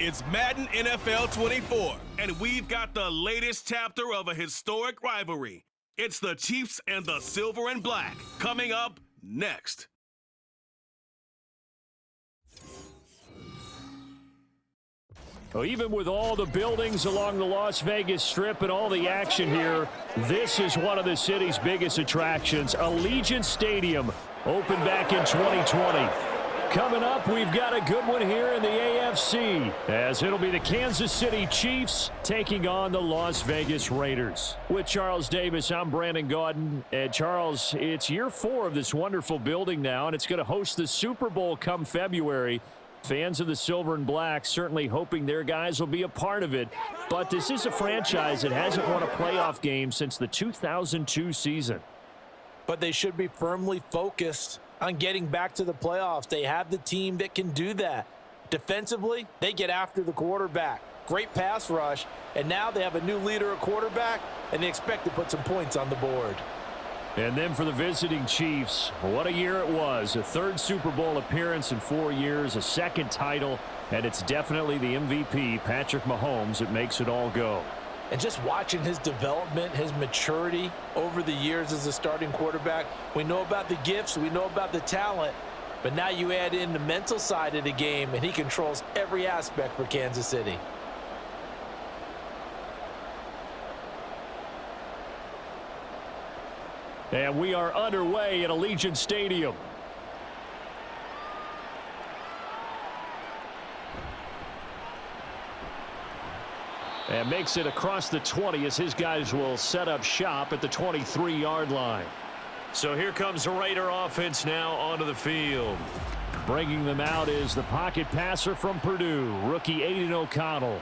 It's Madden NFL 24, and we've got the latest chapter of a historic rivalry. It's the Chiefs and the Silver and Black, coming up next. Well, even with all the buildings along the Las Vegas Strip and all the action here, this is one of the city's biggest attractions. Allegiant Stadium opened back in 2020. Coming up, we've got a good one here in the AFC, as it'll be the Kansas City Chiefs taking on the Las Vegas Raiders. With Charles Davis, I'm Brandon Gaudin. And Charles, it's year 4 of this wonderful building now, and it's going to host the Super Bowl come February. Fans of the Silver and Black certainly hoping their guys will be a part of it. But this is a franchise that hasn't won a playoff game since the 2002 season. But they should be firmly focused on getting back to the playoffs. They have the team that can do that. Defensively, they get after the quarterback. Great pass rush, and now they have a new leader at quarterback, and they expect to put some points on the board. And then for the visiting Chiefs, what a year it was. A 3rd Super Bowl appearance in 4 years, a 2nd title, and it's definitely the MVP, Patrick Mahomes, that makes it all go. And just watching his development, his maturity over the years as a starting quarterback, we know about the gifts, we know about the talent, but now you add in the mental side of the game, and he controls every aspect for Kansas City. And we are underway at Allegiant Stadium. And makes it across the 20 as his guys will set up shop at the 23-yard line. So here comes the Raider offense now onto the field. Bringing them out is the pocket passer from Purdue, rookie Aiden O'Connell.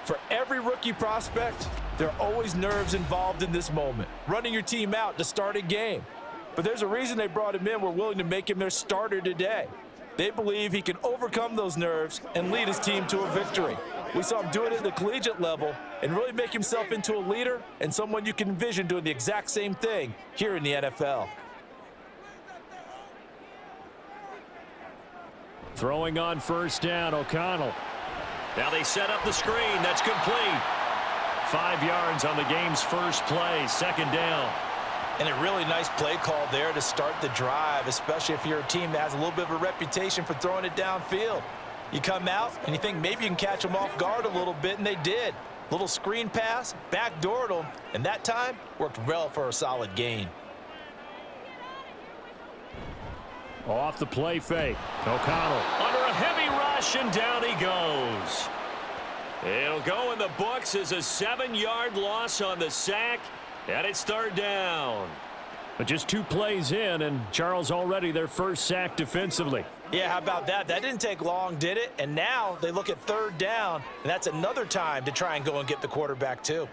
For every rookie prospect, there are always nerves involved in this moment. Running your team out to start a game. But there's a reason they brought him in. We're willing to make him their starter today. They believe he can overcome those nerves and lead his team to a victory. We saw him do it at the collegiate level and really make himself into a leader and someone you can envision doing the exact same thing here in the NFL. Throwing on first down, O'Connell. Now they set up the screen. That's complete. 5 yards on the game's first play, 2nd down. And a really nice play call there to start the drive, especially if you're a team that has a little bit of a reputation for throwing it downfield. You come out and you think maybe you can catch them off guard a little bit, and they did. Little screen pass, backdoored them, and that time worked well for a solid gain. Off the play fake. O'Connell under a heavy rush, and down he goes. It'll go in the books as a 7-yard loss on the sack, and it's 3rd down. But just 2 plays in, and Charles already their first sack defensively. Yeah, how about that? That didn't take long, did it? And now they look at 3rd down, and that's another time to try and go and get the quarterback too.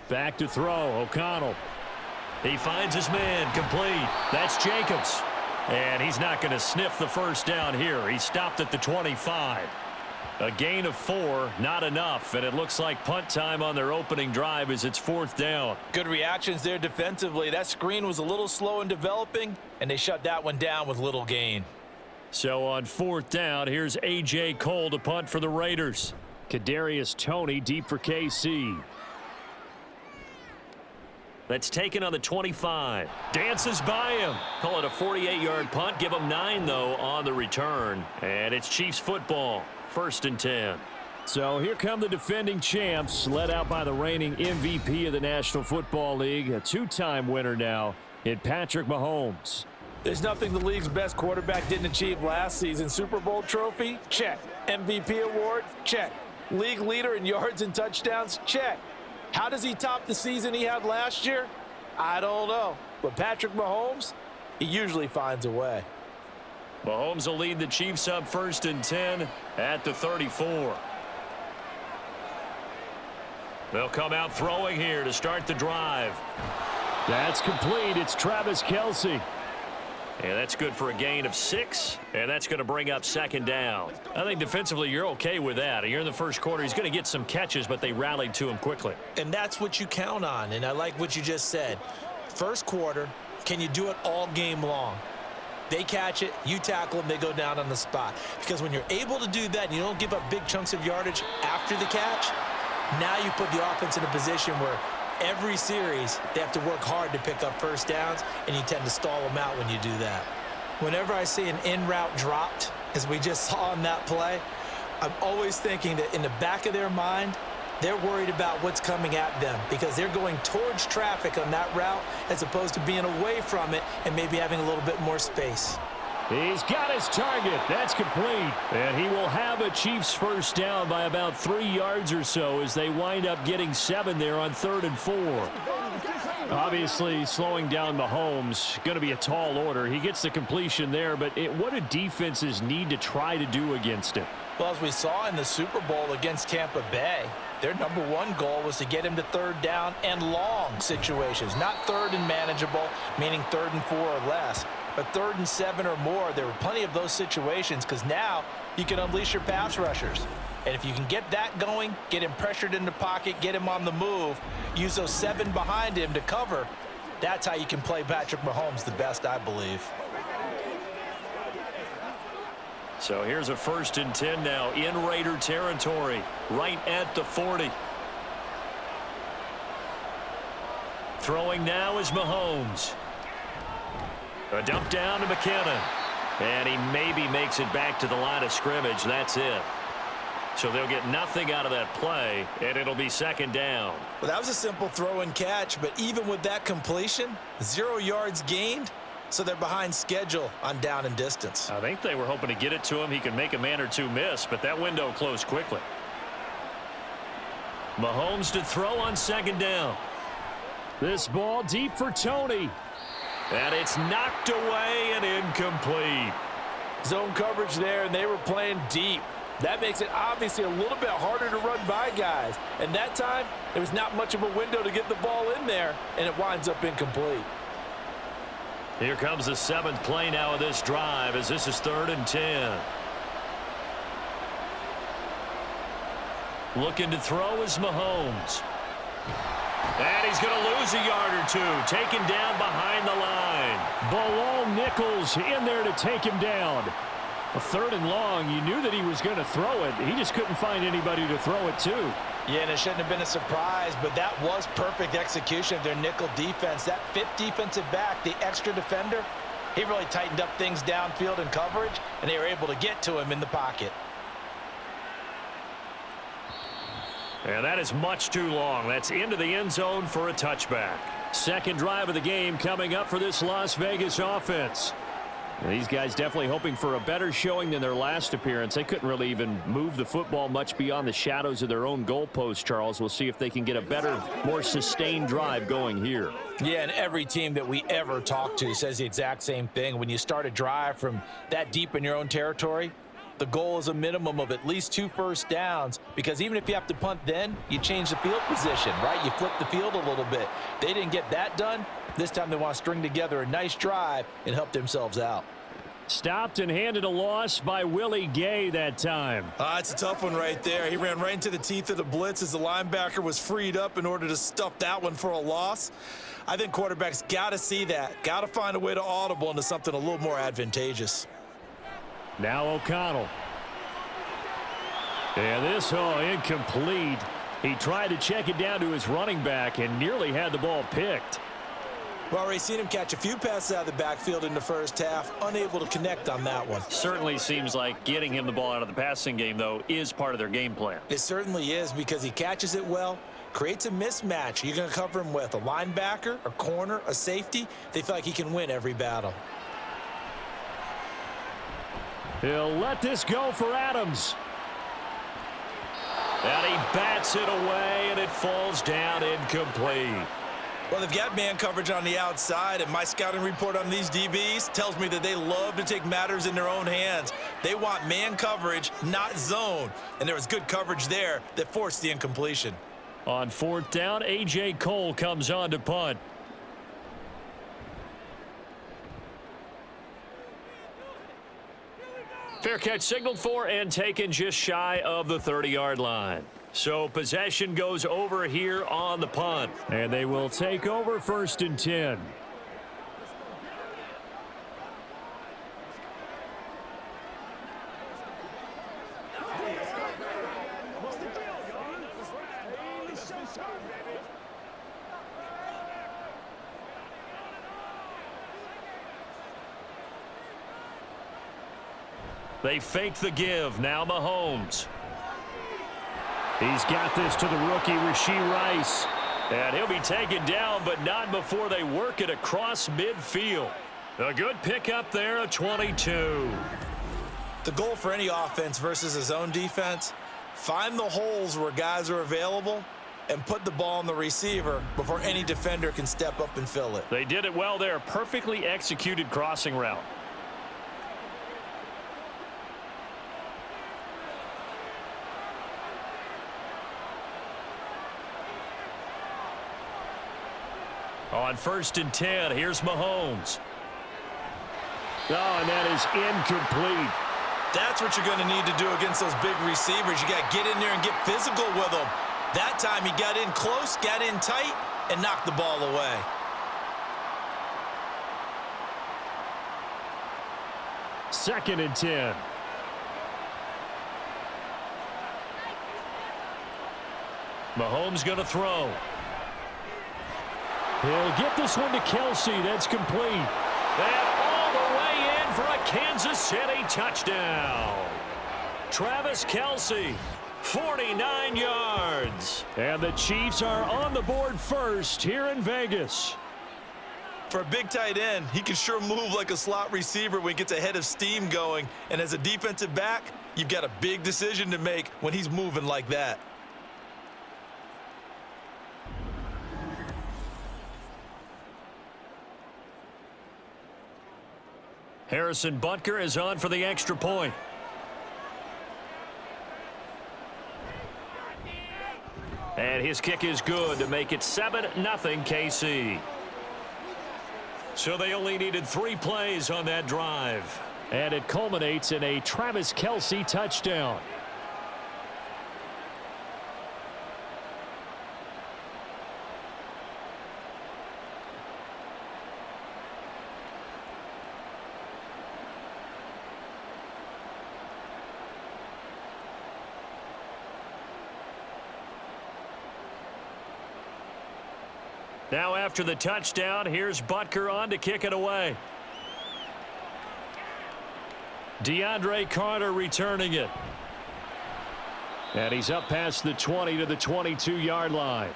Back to throw, O'Connell. He finds his man, complete. That's Jacobs. And he's not going to sniff the first down here. He stopped at the 25. A gain of 4, not enough, and it looks like punt time on their opening drive as it's 4th down. Good reactions there defensively. That screen was a little slow in developing, and they shut that one down with little gain. So on 4th down, here's A.J. Cole to punt for the Raiders. Kadarius Toney deep for KC. That's taken on the 25. Dances by him. Call it a 48-yard punt. Give him 9, though, on the return. And it's Chiefs football. 1st and 10. So here come the defending champs, led out by the reigning MVP of the National Football League, a 2-time winner now in Patrick Mahomes. There's nothing the league's best quarterback didn't achieve last season. Super Bowl trophy? Check. MVP award? Check. League leader in yards and touchdowns? Check. How does he top the season he had last year? I don't know. But Patrick Mahomes, he usually finds a way. Mahomes will lead the Chiefs up 1st and 10 at the 34. They'll come out throwing here to start the drive. That's complete. It's Travis Kelce. And that's good for a gain of 6, and that's going to bring up 2nd down. I think defensively you're okay with that. You're in the first quarter. He's going to get some catches, but they rallied to him quickly. And that's what you count on, and I like what you just said. First quarter, can you do it all game long? They catch it, you tackle them, they go down on the spot. Because when you're able to do that and you don't give up big chunks of yardage after the catch, now you put the offense in a position where every series they have to work hard to pick up first downs, and you tend to stall them out when you do that. Whenever I see an in-route dropped, as we just saw in that play, I'm always thinking that in the back of their mind, they're worried about what's coming at them because they're going towards traffic on that route as opposed to being away from it and maybe having a little bit more space. He's got his target. That's complete. And he will have a Chiefs first down by about 3 yards or so as they wind up getting 7 there on 3rd and 4. Obviously, slowing down Mahomes, going to be a tall order. He gets the completion there, but what do defenses need to try to do against him? Well, as we saw in the Super Bowl against Tampa Bay, their number one goal was to get him to 3rd down and long situations, not 3rd and manageable, meaning 3rd and 4 or less, but 3rd and 7 or more. There were plenty of those situations because now you can unleash your pass rushers. And if you can get that going, get him pressured in the pocket, get him on the move, use those 7 behind him to cover, that's how you can play Patrick Mahomes the best, I believe. So here's a 1st and 10 now in Raider territory, right at the 40. Throwing now is Mahomes. A dump down to McKinnon. And he maybe makes it back to the line of scrimmage. That's it. So they'll get nothing out of that play, and it'll be 2nd down. Well, that was a simple throw and catch, but even with that completion, 0 yards gained. So they're behind schedule on down and distance. I think they were hoping to get it to him. He could make a man or two miss, but that window closed quickly. Mahomes to throw on 2nd down. This ball deep for Tony. And it's knocked away and incomplete. Zone coverage there, and they were playing deep. That makes it obviously a little bit harder to run by guys. And that time, there was not much of a window to get the ball in there, and it winds up incomplete. Here comes the 7th play now of this drive as this is 3rd and 10. Looking to throw is Mahomes. And he's going to lose a yard or two. Taken down behind the line. Bilal Nichols in there to take him down. A 3rd and long. You knew that he was going to throw it. He just couldn't find anybody to throw it to. Yeah, and it shouldn't have been a surprise, but that was perfect execution of their nickel defense. That 5th defensive back, the extra defender, he really tightened up things downfield in coverage, and they were able to get to him in the pocket. And that is much too long. That's into the end zone for a touchback. 2nd drive of the game coming up for this Las Vegas offense. These guys definitely hoping for a better showing than their last appearance. They couldn't really even move the football much beyond the shadows of their own goalpost, Charles. We'll see if they can get a better, more sustained drive going here. Yeah, and every team that we ever talk to says the exact same thing. When you start a drive from that deep in your own territory, the goal is a minimum of at least 2 first downs, because even if you have to punt then, you change the field position, right? You flip the field a little bit. They didn't get that done. This time they want to string together a nice drive and help themselves out. Stopped and handed a loss by Willie Gay that time. It's a tough one right there. He ran right into the teeth of the blitz as the linebacker was freed up in order to stuff that one for a loss. I think quarterbacks got to see that. Got to find a way to audible into something a little more advantageous. Now O'Connell. And this, incomplete. He tried to check it down to his running back and nearly had the ball picked. Well, already seen him catch a few passes out of the backfield in the first half, unable to connect on that one. Certainly seems like getting him the ball out of the passing game, though, is part of their game plan. It certainly is, because he catches it well, creates a mismatch. You're going to cover him with a linebacker, a corner, a safety. They feel like he can win every battle. He'll let this go for Adams. And he bats it away, and it falls down incomplete. Well, they've got man coverage on the outside, and my scouting report on these DBs tells me that they love to take matters in their own hands. They want man coverage, not zone. And there was good coverage there that forced the incompletion. On 4th down, A.J. Cole comes on to punt. Fair catch signaled for and taken just shy of the 30-yard line. So possession goes over here on the punt. And they will take over 1st and 10. They fake the give. Now Mahomes. He's got this to the rookie, Rashee Rice. And he'll be taken down, but not before they work it across midfield. A good pickup there, a 22. The goal for any offense versus his own defense, find the holes where guys are available and put the ball on the receiver before any defender can step up and fill it. They did it well there. Perfectly executed crossing route. On 1st and 10, here's Mahomes. Oh, and that is incomplete. That's what you're going to need to do against those big receivers. You got to get in there and get physical with them. That time he got in close, got in tight, and knocked the ball away. Second and 10. Mahomes going to throw. He'll get this one to Kelsey. That's complete. And all the way in for a Kansas City touchdown. Travis Kelsey, 49 yards. And the Chiefs are on the board first here in Vegas. For a big tight end, he can sure move like a slot receiver when he gets a head of steam going. And as a defensive back, you've got a big decision to make when he's moving like that. Harrison Butker is on for the extra point. And his kick is good to make it 7-0 KC. So they only needed 3 plays on that drive. And it culminates in a Travis Kelsey touchdown. Now after the touchdown, here's Butker on to kick it away. DeAndre Carter returning it. And he's up past the 20 to the 22-yard line.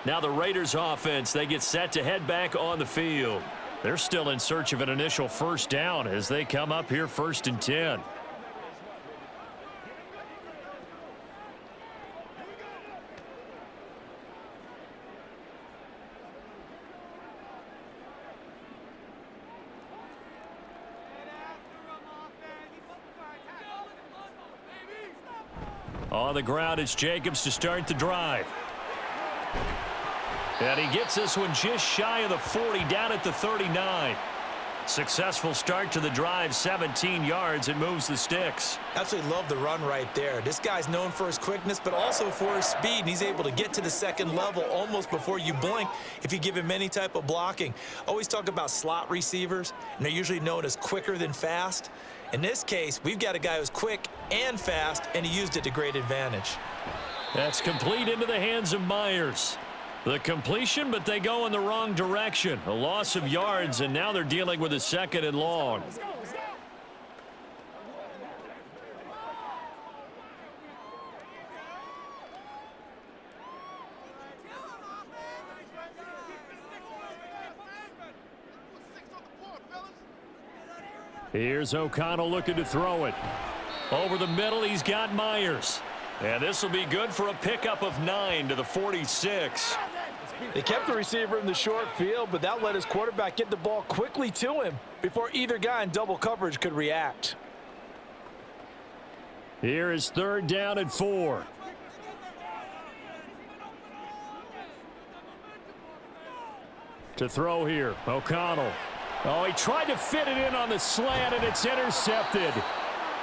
Now the Raiders offense, they get set to head back on the field. They're still in search of an initial first down as they come up here 1st and 10. On the ground, it's Jacobs to start the drive. And he gets this one just shy of the 40, down at the 39. Successful start to the drive, 17 yards. It moves the sticks. Absolutely love the run right there. This guy's known for his quickness, but also for his speed. And he's able to get to the second level almost before you blink if you give him any type of blocking. Always talk about slot receivers, and they're usually known as quicker than fast. In this case, we've got a guy who's quick and fast, and he used it to great advantage. That's complete into the hands of Myers. The completion, but they go in the wrong direction. A loss of yards, and now they're dealing with a 2nd and long. Here's O'Connell looking to throw it. Over the middle, he's got Myers. And this will be good for a pickup of 9 to the 46. They kept the receiver in the short field, but that let his quarterback get the ball quickly to him before either guy in double coverage could react. Here is 3rd down and 4. To throw here, O'Connell. Oh, he tried to fit it in on the slant, and it's intercepted.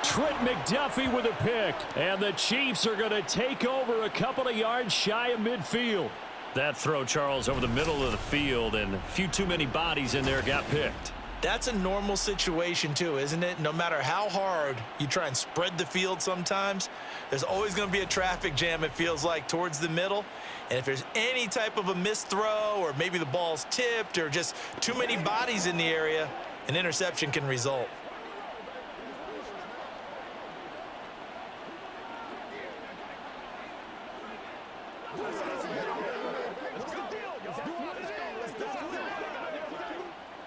Trent McDuffie with a pick, and the Chiefs are going to take over a couple of yards shy of midfield. That throw, Charles, over the middle of the field, and a few too many bodies in there got picked. That's a normal situation too, isn't it? No matter how hard you try and spread the field sometimes, there's always going to be a traffic jam, it feels like, towards the middle. And if there's any type of a missed throw, or maybe the ball's tipped, or just too many bodies in the area, an interception can result.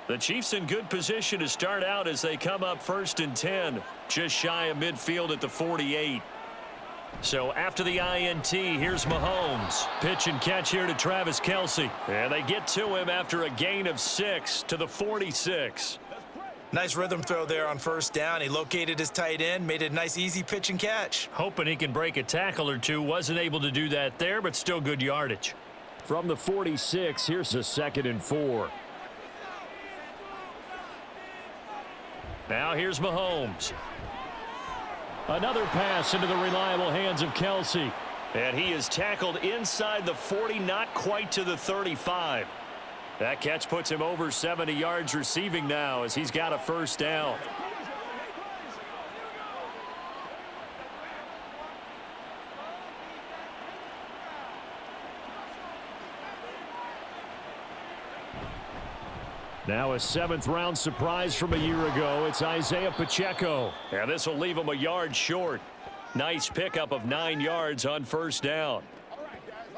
The Chiefs in good position to start out as they come up 1st and 10, just shy of midfield at the 48. So after the INT, here's Mahomes. Pitch and catch here to Travis Kelce. And they get to him after a gain of 6 to the 46. Nice rhythm throw there on 1st down. He located his tight end, made it a nice easy pitch and catch. Hoping he can break a tackle or two. Wasn't able to do that there, but still good yardage. From the 46, here's a 2nd and 4. Now here's Mahomes. Another pass into the reliable hands of Kelce. And he is tackled inside the 40, not quite to the 35. That catch puts him over 70 yards receiving now as he's got a 1st down. Now a 7th-round surprise from a year ago. It's Isaiah Pacheco. And this will leave him a yard short. Nice pickup of 9 yards on 1st down.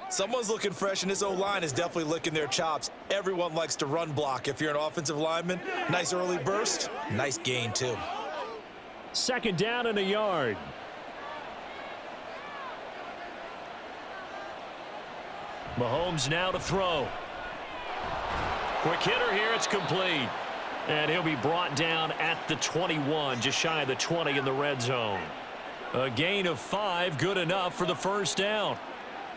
Someone's looking fresh, and this O-line is definitely licking their chops. Everyone likes to run block. If you're an offensive lineman, nice early burst, nice gain too. 2nd down and a yard. Mahomes now to throw. Quick hitter here, it's complete. And he'll be brought down at the 21, just shy of the 20 in the red zone. A gain of 5, good enough for the 1st down.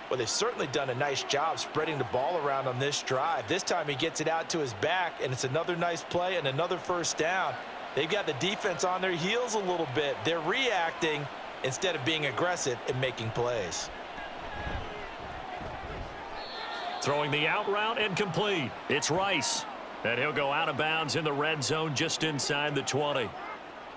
Well, they've certainly done a nice job spreading the ball around on this drive. This time he gets it out to his back, and it's another nice play and another 1st down. They've got the defense on their heels a little bit. They're reacting instead of being aggressive and making plays. Throwing the out route and complete. It's Rice. And he'll go out of bounds in the red zone just inside the 20.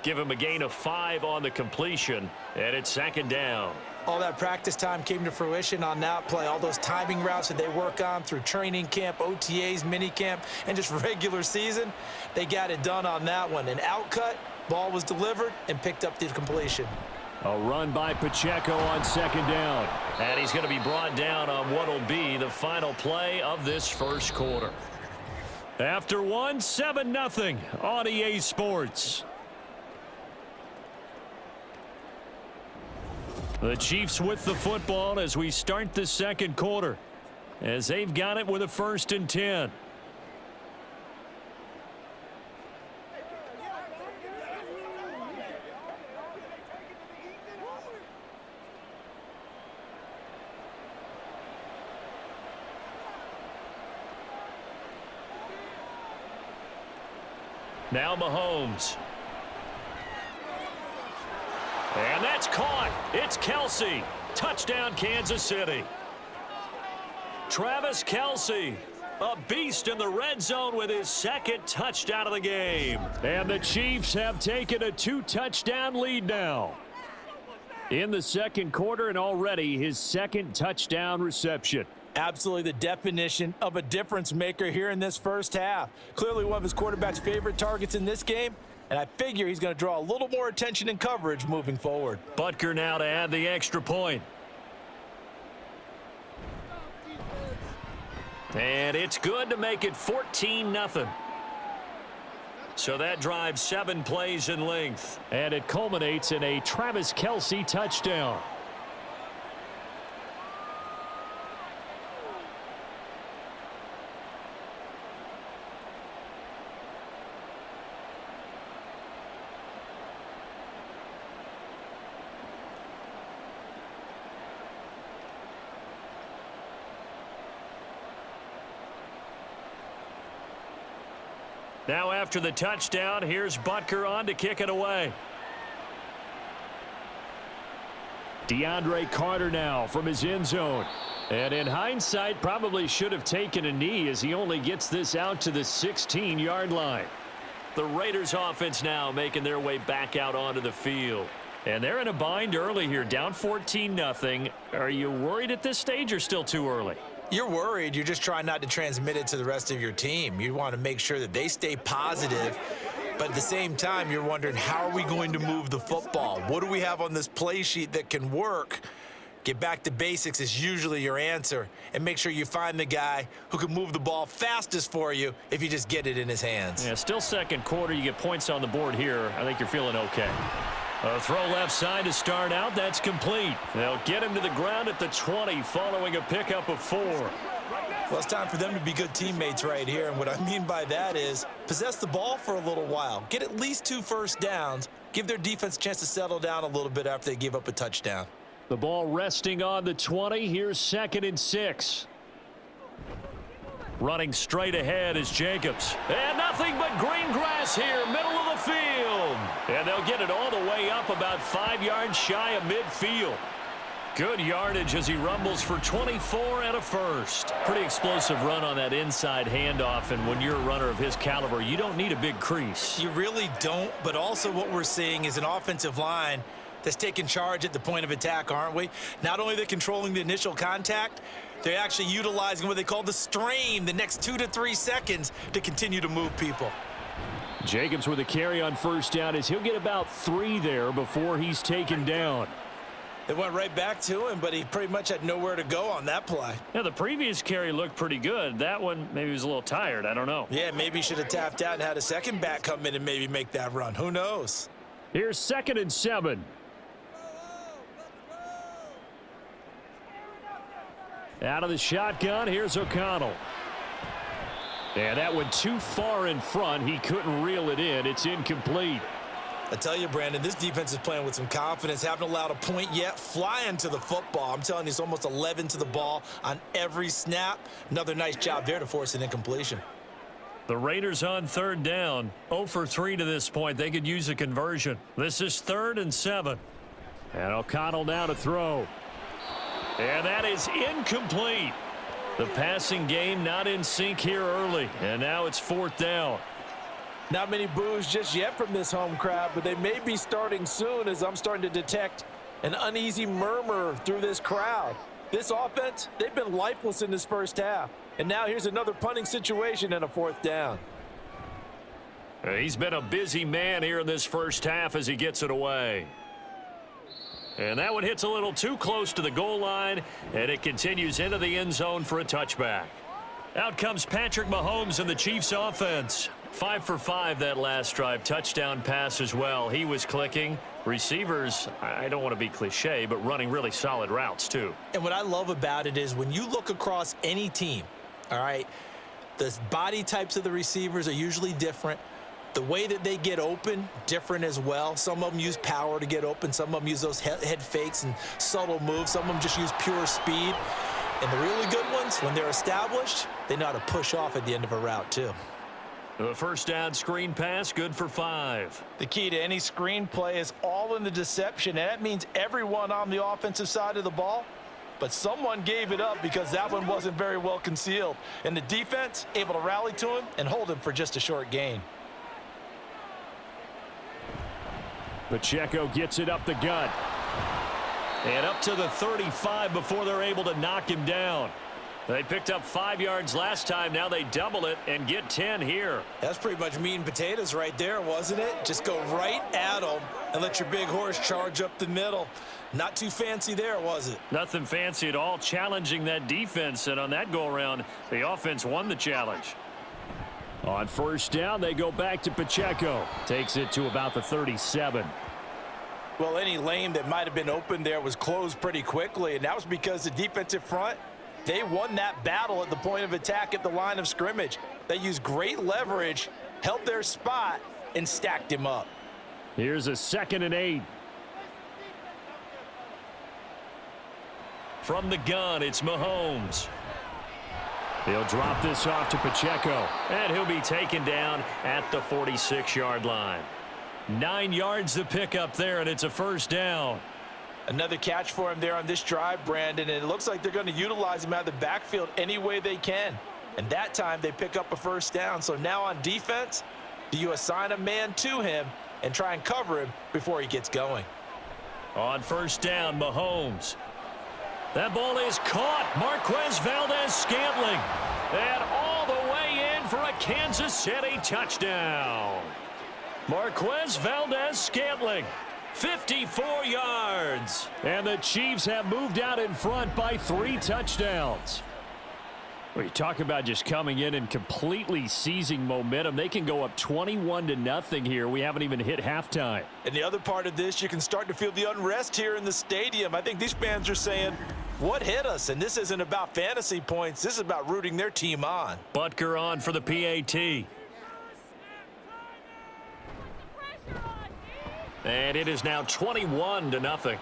Give him a gain of 5 on the completion, and it's 2nd down. All that practice time came to fruition on that play. All those timing routes that they work on through training camp, OTAs, minicamp, and just regular season, they got it done on that one. An outcut, ball was delivered, and picked up the completion. A run by Pacheco on 2nd down. And he's going to be brought down on what will be the final play of this 1st quarter. After 1, 7-0 on EA Sports. The Chiefs with the football as we start the 2nd quarter, as they've got it with a 1st and 10. Now Mahomes. And that's caught. It's Kelce. Touchdown, Kansas City. Travis Kelce, a beast in the red zone with his 2nd touchdown of the game. And the Chiefs have taken a 2-touchdown lead now in the 2nd quarter, and already his 2nd touchdown reception. Absolutely the definition of a difference maker here in this 1st half. Clearly one of his quarterback's favorite targets in this game, and I figure he's going to draw a little more attention and coverage moving forward. Butker now to add the extra point. And it's good to make it 14-0. So that drives 7 plays in length. And it culminates in a Travis Kelce touchdown. Now after the touchdown, here's Butker on to kick it away. DeAndre Carter now from his end zone. And in hindsight, probably should have taken a knee as he only gets this out to the 16-yard line. The Raiders offense now making their way back out onto the field. And they're in a bind early here, down 14-0. Are you worried at this stage or still too early? You're worried. You're just trying not to transmit it to the rest of your team. You want to make sure that they stay positive. But at the same time, you're wondering, how are we going to move the football? What do we have on this play sheet that can work? Get back to basics is usually your answer, and make sure you find the guy who can move the ball fastest for you if you just get it in his hands. Yeah, still second quarter. You get points on the board here. I think you're feeling okay. A throw left side to start out. That's complete. They'll get him to the ground at the 20 following a pickup of 4. Well, it's time for them to be good teammates right here, and what I mean by that is possess the ball for a little while. Get at least 2 first downs. Give their defense a chance to settle down a little bit after they give up a touchdown. The ball resting on the 20. Here's 2nd and 6. Running straight ahead is Jacobs. And nothing but green grass here, middle of the field. And they'll get it all the way up about 5 yards shy of midfield. Good yardage as he rumbles for 24 and a first. Pretty explosive run on that inside handoff, and when you're a runner of his caliber, you don't need a big crease. You really don't, but also what we're seeing is an offensive line that's taking charge at the point of attack, aren't we? Not only are they controlling the initial contact, they're actually utilizing what they call the strain, the next 2 to 3 seconds to continue to move people. Jacobs with a carry on first down as he'll get about 3 there before he's taken down. They went right back to him, but he pretty much had nowhere to go on that play. Yeah, the previous carry looked pretty good. That one, maybe he was a little tired. I don't know. Yeah, maybe he should have tapped out and had a second back come in and maybe make that run. Who knows? Here's 2nd and 7. Out of the shotgun, here's O'Connell. And that went too far in front. He couldn't reel it in. It's incomplete. I tell you, Brandon, this defense is playing with some confidence. Haven't allowed a point yet. Flying to the football. I'm telling you, it's almost 11 to the ball on every snap. Another nice job there to force an incompletion. The Raiders on 3rd down. 0 for 3 to this point. They could use a conversion. This is 3rd and 7. And O'Connell now to throw. And that is incomplete. The passing game not in sync here early. And now it's 4th down. Not many boos just yet from this home crowd, but they may be starting soon as I'm starting to detect an uneasy murmur through this crowd. This offense, they've been lifeless in this first half. And now here's another punting situation and a 4th down. He's been a busy man here in this first half as he gets it away. And that one hits a little too close to the goal line, and it continues into the end zone for a touchback. Out comes Patrick Mahomes and the Chiefs offense. 5 for 5 that last drive. Touchdown pass as well. He was clicking. Receivers, I don't want to be cliche, but running really solid routes too. And what I love about it is when you look across any team, all right, the body types of the receivers are usually different. The way that they get open, different as well. Some of them use power to get open. Some of them use those head fakes and subtle moves. Some of them just use pure speed. And the really good ones, when they're established, they know how to push off at the end of a route too. The first down screen pass, good for 5. The key to any screen play is all in the deception, and that means everyone on the offensive side of the ball. But someone gave it up because that one wasn't very well concealed. And the defense able to rally to him and hold him for just a short gain. Pacheco gets it up the gut. And up to the 35 before they're able to knock him down. They picked up 5 yards last time. Now they double it and get 10 here. That's pretty much meat and potatoes right there, wasn't it? Just go right at them and let your big horse charge up the middle. Not too fancy there, was it? Nothing fancy at all, challenging that defense. And on that go-around, the offense won the challenge. On first down, they go back to Pacheco. Takes it to about the 37. Well, any lane that might have been open there was closed pretty quickly, and that was because the defensive front, they won that battle at the point of attack at the line of scrimmage. They used great leverage, held their spot, and stacked him up. Here's a 2nd and 8. From the gun, it's Mahomes. He'll drop this off to Pacheco, and he'll be taken down at the 46-yard line. 9 yards to pick up there, and it's a first down. Another catch for him there on this drive, Brandon, and it looks like they're going to utilize him out of the backfield any way they can. And that time they pick up a first down. So now on defense, do you assign a man to him and try and cover him before he gets going? On first down, Mahomes. That ball is caught. Marquez Valdez-Scantling. And all the way in for a Kansas City touchdown. Marquez Valdez-Scantling. 54 yards. And the Chiefs have moved out in front by 3 touchdowns. Well, you talk about just coming in and completely seizing momentum. They can go up 21-0 here. We haven't even hit halftime. And the other part of this, you can start to feel the unrest here in the stadium. I think these fans are saying, what hit us? And this isn't about fantasy points. This is about rooting their team on. Butker on for the PAT. And it is now 21-0.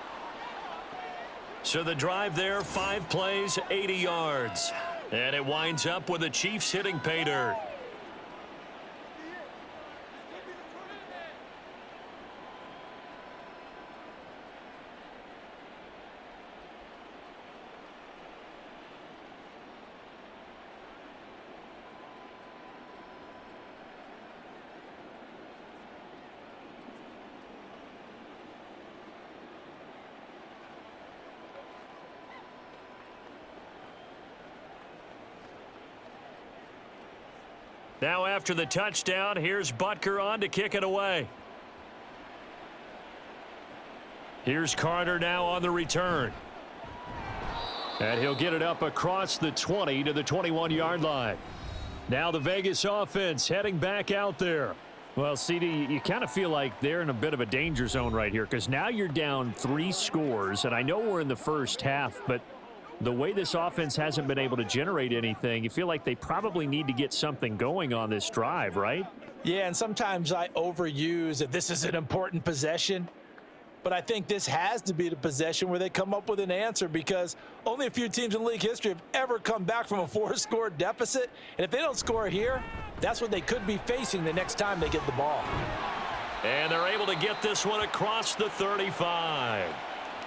So the drive there, 5 plays, 80 yards. And it winds up with the Chiefs hitting pay dirt. Now after the touchdown, here's Butker on to kick it away. Here's Carter now on the return. And he'll get it up across the 20 to the 21-yard line. Now the Vegas offense heading back out there. Well, CD, you kind of feel like they're in a bit of a danger zone right here because now you're down 3 scores, and I know we're in the first half, but the way this offense hasn't been able to generate anything, you feel like they probably need to get something going on this drive, right? Yeah, and sometimes I overuse that this is an important possession, but I think this has to be the possession where they come up with an answer because only a few teams in league history have ever come back from a 4-score deficit, and if they don't score here, that's what they could be facing the next time they get the ball. And they're able to get this one across the 35.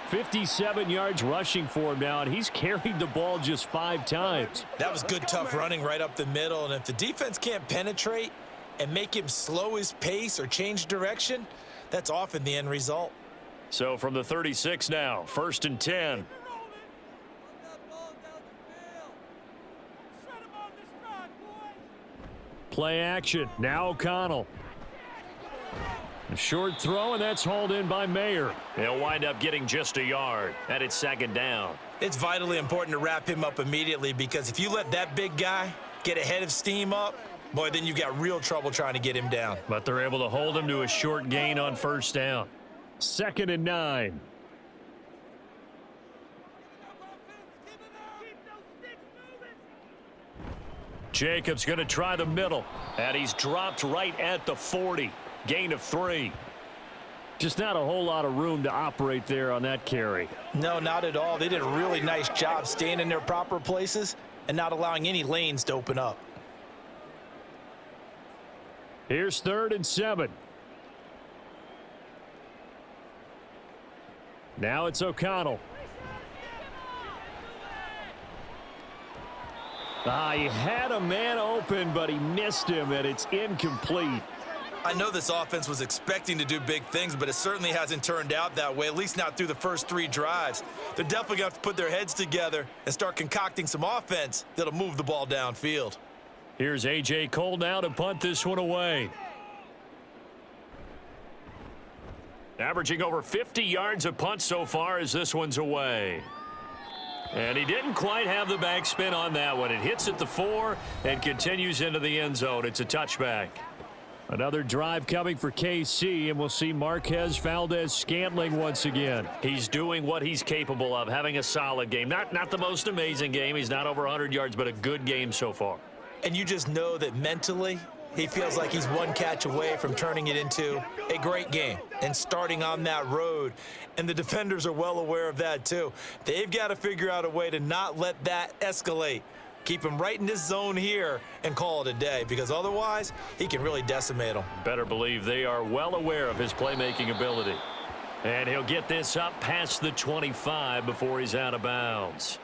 57 yards rushing for him now, and he's carried the ball just 5 times. That was good, tough running right up the middle, and if the defense can't penetrate and make him slow his pace or change direction, that's often the end result. So from the 36 now, 1st and 10. Play action. Now O'Connell. A short throw, and that's hauled in by Mayer. He'll wind up getting just a yard, and it's 2nd down. It's vitally important to wrap him up immediately because if you let that big guy get ahead of steam up, boy, then you've got real trouble trying to get him down. But they're able to hold him to a short gain on 1st down. 2nd and 9. Jacobs going to try the middle, and he's dropped right at the 40. Gain of 3. Just not a whole lot of room to operate there on that carry. No, not at all. They did a really nice job staying in their proper places and not allowing any lanes to open up. Here's 3rd and 7. Now it's O'Connell. He had a man open, but he missed him, and it's incomplete. I know this offense was expecting to do big things, but it certainly hasn't turned out that way, at least not through the first 3 drives. They're definitely going to have to put their heads together and start concocting some offense that'll move the ball downfield. Here's A.J. Cole now to punt this one away. Averaging over 50 yards a punt so far as this one's away. And he didn't quite have the backspin on that one. It hits at the 4 and continues into the end zone. It's a touchback. Another drive coming for KC, and we'll see Marquez Valdez-Scantling once again. He's doing what he's capable of, having a solid game. Not the most amazing game. He's not over 100 yards, but a good game so far. And you just know that mentally, he feels like he's one catch away from turning it into a great game and starting on that road. And the defenders are well aware of that, too. They've got to figure out a way to not let that escalate. Keep him right in this zone here and call it a day, because otherwise he can really decimate them. Better believe they are well aware of his playmaking ability. And he'll get this up past the 25 before he's out of bounds.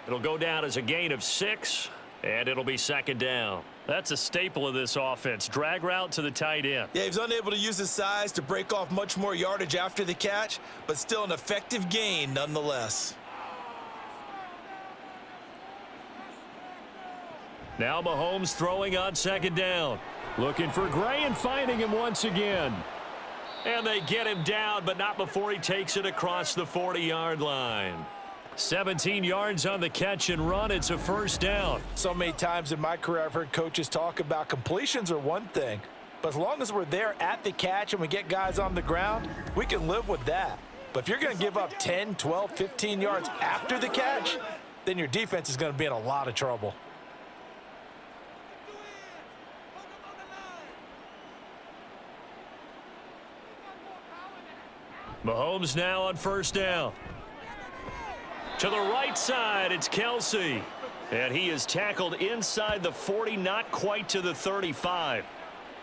It'll go down as a gain of 6, and it'll be 2nd down. That's a staple of this offense. Drag route to the tight end. Yeah, he was unable to use his size to break off much more yardage after the catch, but still an effective gain nonetheless. Now Mahomes throwing on 2nd down. Looking for Gray and finding him once again. And they get him down, but not before he takes it across the 40-yard line. 17 yards on the catch and run. It's a first down. So many times in my career I've heard coaches talk about completions are one thing, but as long as we're there at the catch and we get guys on the ground, we can live with that. But if you're going to give up 10, 12, 15 yards after the catch, then your defense is going to be in a lot of trouble. Mahomes now on first down. To the right side, it's Kelsey. And he is tackled inside the 40, not quite to the 35.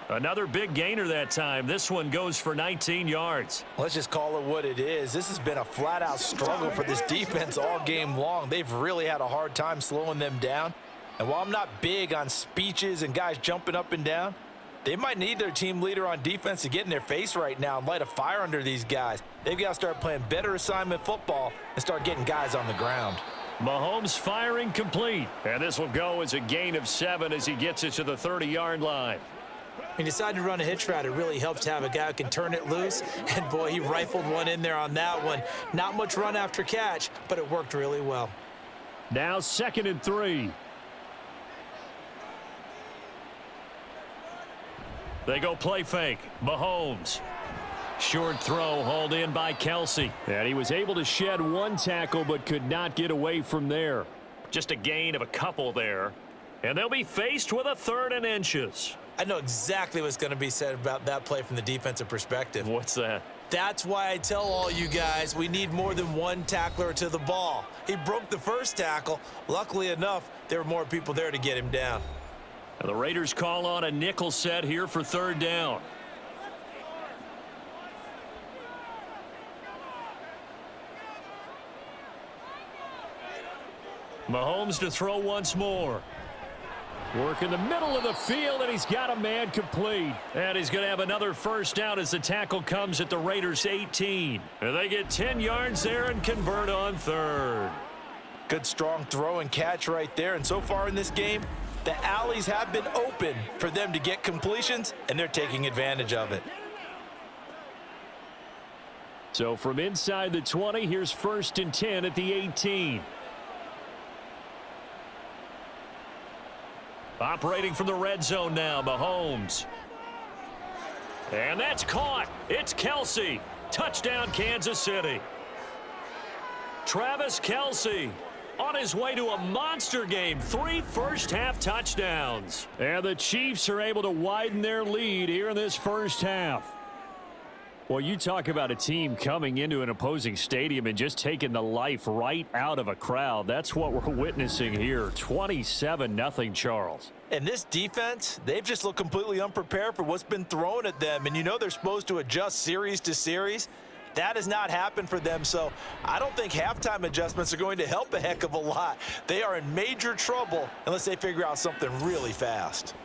Another big gainer that time. This one goes for 19 yards. Let's just call it what it is. This has been a flat-out struggle for this defense all game long. They've really had a hard time slowing them down. And while I'm not big on speeches and guys jumping up and down, they might need their team leader on defense to get in their face right now and light a fire under these guys. They've got to start playing better assignment football and start getting guys on the ground. Mahomes firing complete. And this will go as a gain of 7 as he gets it to the 30-yard line. When you decide to run a hitch route, it really helps to have a guy who can turn it loose. And, boy, he rifled one in there on that one. Not much run after catch, but it worked really well. Now 2nd and 3. They go play fake. Mahomes. Short throw hauled in by Kelsey. And he was able to shed one tackle but could not get away from there. Just a gain of a couple there. And they'll be faced with a 3rd and inches. I know exactly what's going to be said about that play from the defensive perspective. What's that? That's why I tell all you guys we need more than one tackler to the ball. He broke the first tackle. Luckily enough, there were more people there to get him down. And the Raiders call on a nickel set here for 3rd down. Mahomes to throw once more. Work in the middle of the field, and he's got a man complete. And he's going to have another first down as the tackle comes at the Raiders' 18. And they get 10 yards there and convert on 3rd. Good strong throw and catch right there. And so far in this game, the alleys have been open for them to get completions, and they're taking advantage of it. So from inside the 20, here's 1st and 10 at the 18. Operating from the red zone now, Mahomes. And that's caught. It's Kelsey. Touchdown, Kansas City. Travis Kelsey on his way to a monster game. 3 first-half touchdowns. And the Chiefs are able to widen their lead here in this first half. Well, you talk about a team coming into an opposing stadium and just taking the life right out of a crowd. That's what we're witnessing here. 27-0, Charles. And this defense, they've just looked completely unprepared for what's been thrown at them. And you know they're supposed to adjust series to series. That has not happened for them, so I don't think halftime adjustments are going to help a heck of a lot. They are in major trouble unless they figure out something really fast.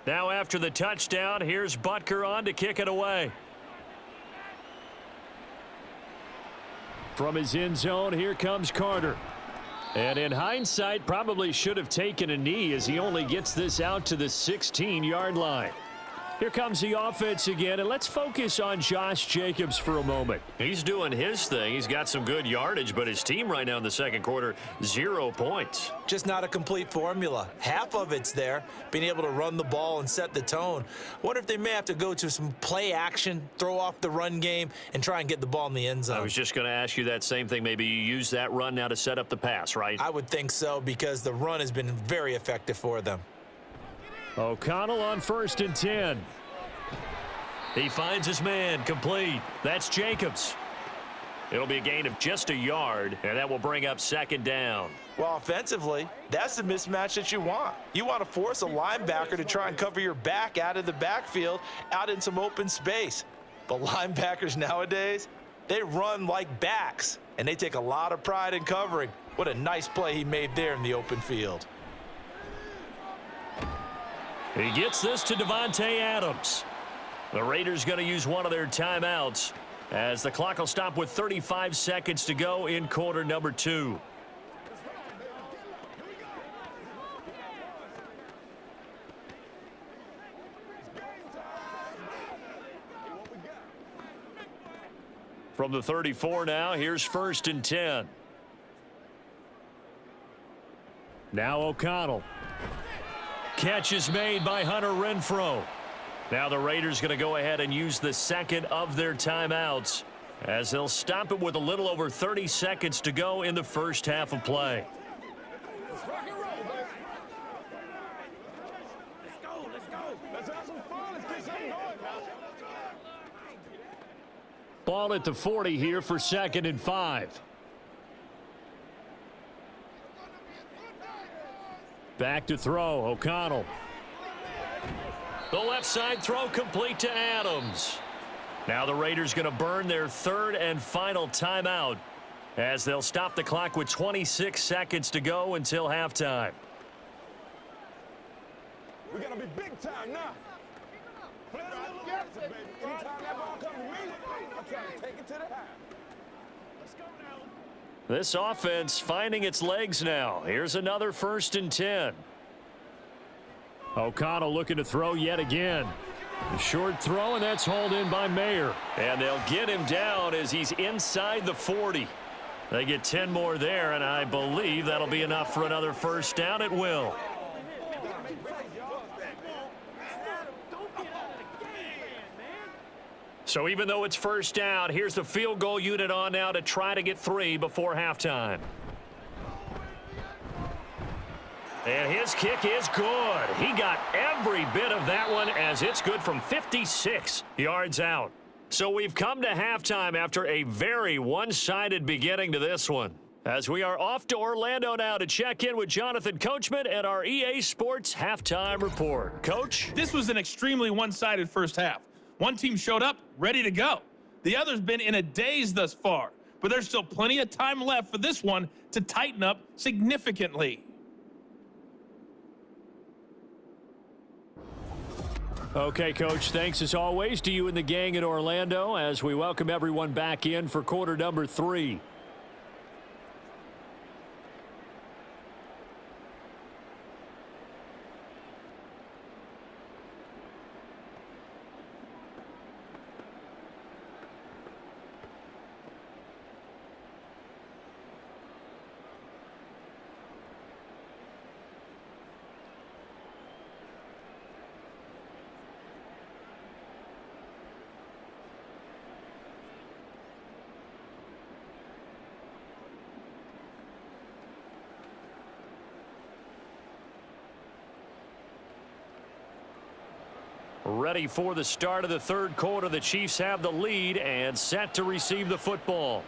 Now after the touchdown, here's Butker on to kick it away. From his end zone, here comes Carter. And in hindsight, probably should have taken a knee as he only gets this out to the 16-yard line. Here comes the offense again, and let's focus on Josh Jacobs for a moment. He's doing his thing. He's got some good yardage, but his team right now in the second quarter, 0 points. Just not a complete formula. Half of it's there, being able to run the ball and set the tone. Wonder if they may have to go to some play action, throw off the run game, and try and get the ball in the end zone. I was just going to ask you that same thing. Maybe you use that run now to set up the pass, right? I would think so because the run has been very effective for them. O'Connell on 1st and 10. He finds his man complete. That's Jacobs. It'll be a gain of just a yard, and that will bring up second down. Well, offensively, that's the mismatch that you want. You want to force a linebacker to try and cover your back out of the backfield, out in some open space. But linebackers nowadays, they run like backs, and they take a lot of pride in covering. What a nice play he made there in the open field. He gets this to Devontae Adams. The Raiders going to use one of their timeouts as the clock will stop with 35 seconds to go in quarter number 2. From the 34 now, here's 1st and 10. Now O'Connell. Catch is made by Hunter Renfrow. Now the Raiders going to go ahead and use the second of their timeouts as they'll stop it with a little over 30 seconds to go in the first half of play. Ball at the 40 here for 2nd and 5. Back to throw, O'Connell. The left side throw complete to Adams. Now the Raiders going to burn their 3rd and final timeout as they'll stop the clock with 26 seconds to go until halftime. We're going to be big time now. Anytime that ball comes to me, I'm trying to take it to the house. Let's go now. This offense finding its legs now. Here's another 1st and 10. O'Connell looking to throw yet again. A short throw, and that's hauled in by Mayer. And they'll get him down as he's inside the 40. They get 10 more there, and I believe that'll be enough for another 1st down. It will. So even though it's 1st down, here's the field goal unit on now to try to get 3 before halftime. And his kick is good. He got every bit of that one as it's good from 56 yards out. So we've come to halftime after a very one-sided beginning to this one. As we are off to Orlando now to check in with Jonathan Coachman and our EA Sports Halftime Report. Coach? This was an extremely one-sided first half. One team showed up ready to go. The other's been in a daze thus far, but there's still plenty of time left for this one to tighten up significantly. Okay, Coach, thanks as always to you and the gang in Orlando as we welcome everyone back in for quarter number 3. Ready for the start of the 3rd quarter. The Chiefs have the lead and set to receive the football.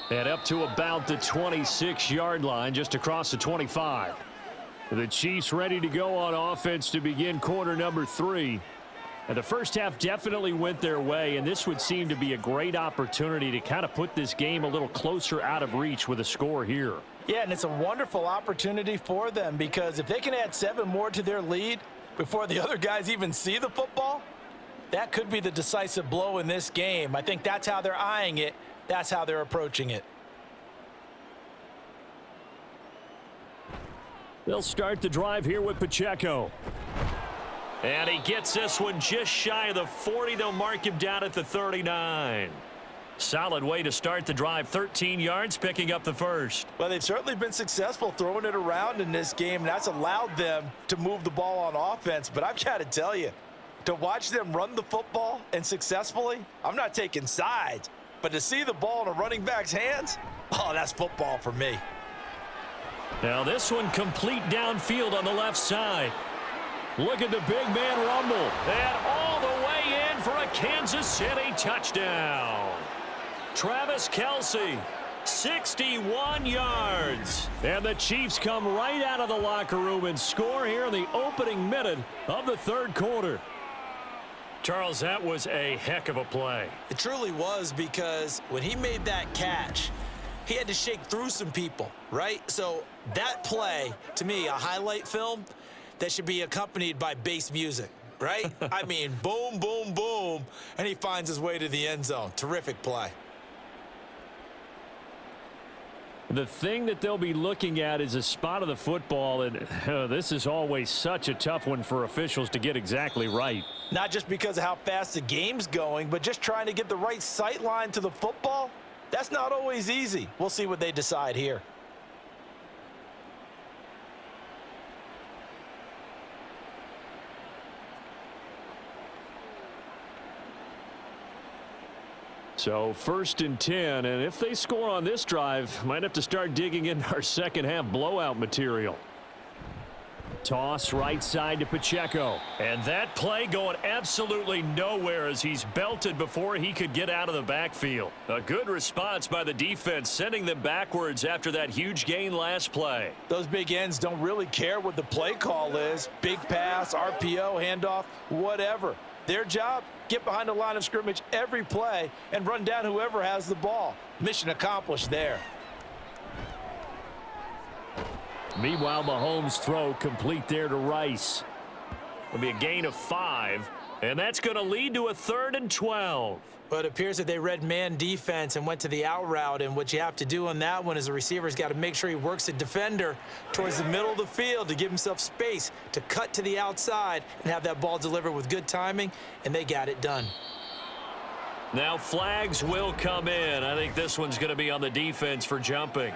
And up to about the 26-yard line, just across the 25. The Chiefs ready to go on offense to begin quarter number 3. And the first half definitely went their way, and this would seem to be a great opportunity to kind of put this game a little closer out of reach with a score here. Yeah, and it's a wonderful opportunity for them because if they can add 7 more to their lead before the other guys even see the football, that could be the decisive blow in this game. I think that's how they're eyeing it. That's how they're approaching it. They'll start the drive here with Pacheco. And he gets this one just shy of the 40. They'll mark him down at the 39. Solid way to start the drive. 13 yards, picking up the first. Well, they've certainly been successful throwing it around in this game, and that's allowed them to move the ball on offense. But I've got to tell you, to watch them run the football and successfully, I'm not taking sides, but to see the ball in a running back's hands, oh, that's football for me. Now this one complete downfield on the left side. Look at the big man rumble. And all the way in for a Kansas City touchdown. Travis Kelce, 61 yards. And the Chiefs come right out of the locker room and score here in the opening minute of the third quarter. Charles, that was a heck of a play. It truly was, because when he made that catch, he had to shake through some people, right? So that play, to me, a highlight film that should be accompanied by bass music, right? I mean, boom, boom, boom, and he finds his way to the end zone. Terrific play. The thing that they'll be looking at is a spot of the football, and this is always such a tough one for officials to get exactly right. Not just because of how fast the game's going, but just trying to get the right sight line to the football. That's not always easy. We'll see what they decide here. So 1st and 10, and if they score on this drive, might have to start digging in our second half blowout material. Toss right side to Pacheco. And that play going absolutely nowhere as he's belted before he could get out of the backfield. A good response by the defense, sending them backwards after that huge gain last play. Those big ends don't really care what the play call is. Big pass, RPO, handoff, whatever. Their job, get behind the line of scrimmage every play and run down whoever has the ball. Mission accomplished there. Meanwhile, Mahomes' throw complete there to Rice. It'll be a gain of 5, and that's going to lead to a 3rd and 12. Well, it appears that they read man defense and went to the out route, and what you have to do on that one is the receiver's got to make sure he works the defender towards the middle of the field to give himself space to cut to the outside and have that ball delivered with good timing, and they got it done. Now flags will come in. I think this one's going to be on the defense for jumping.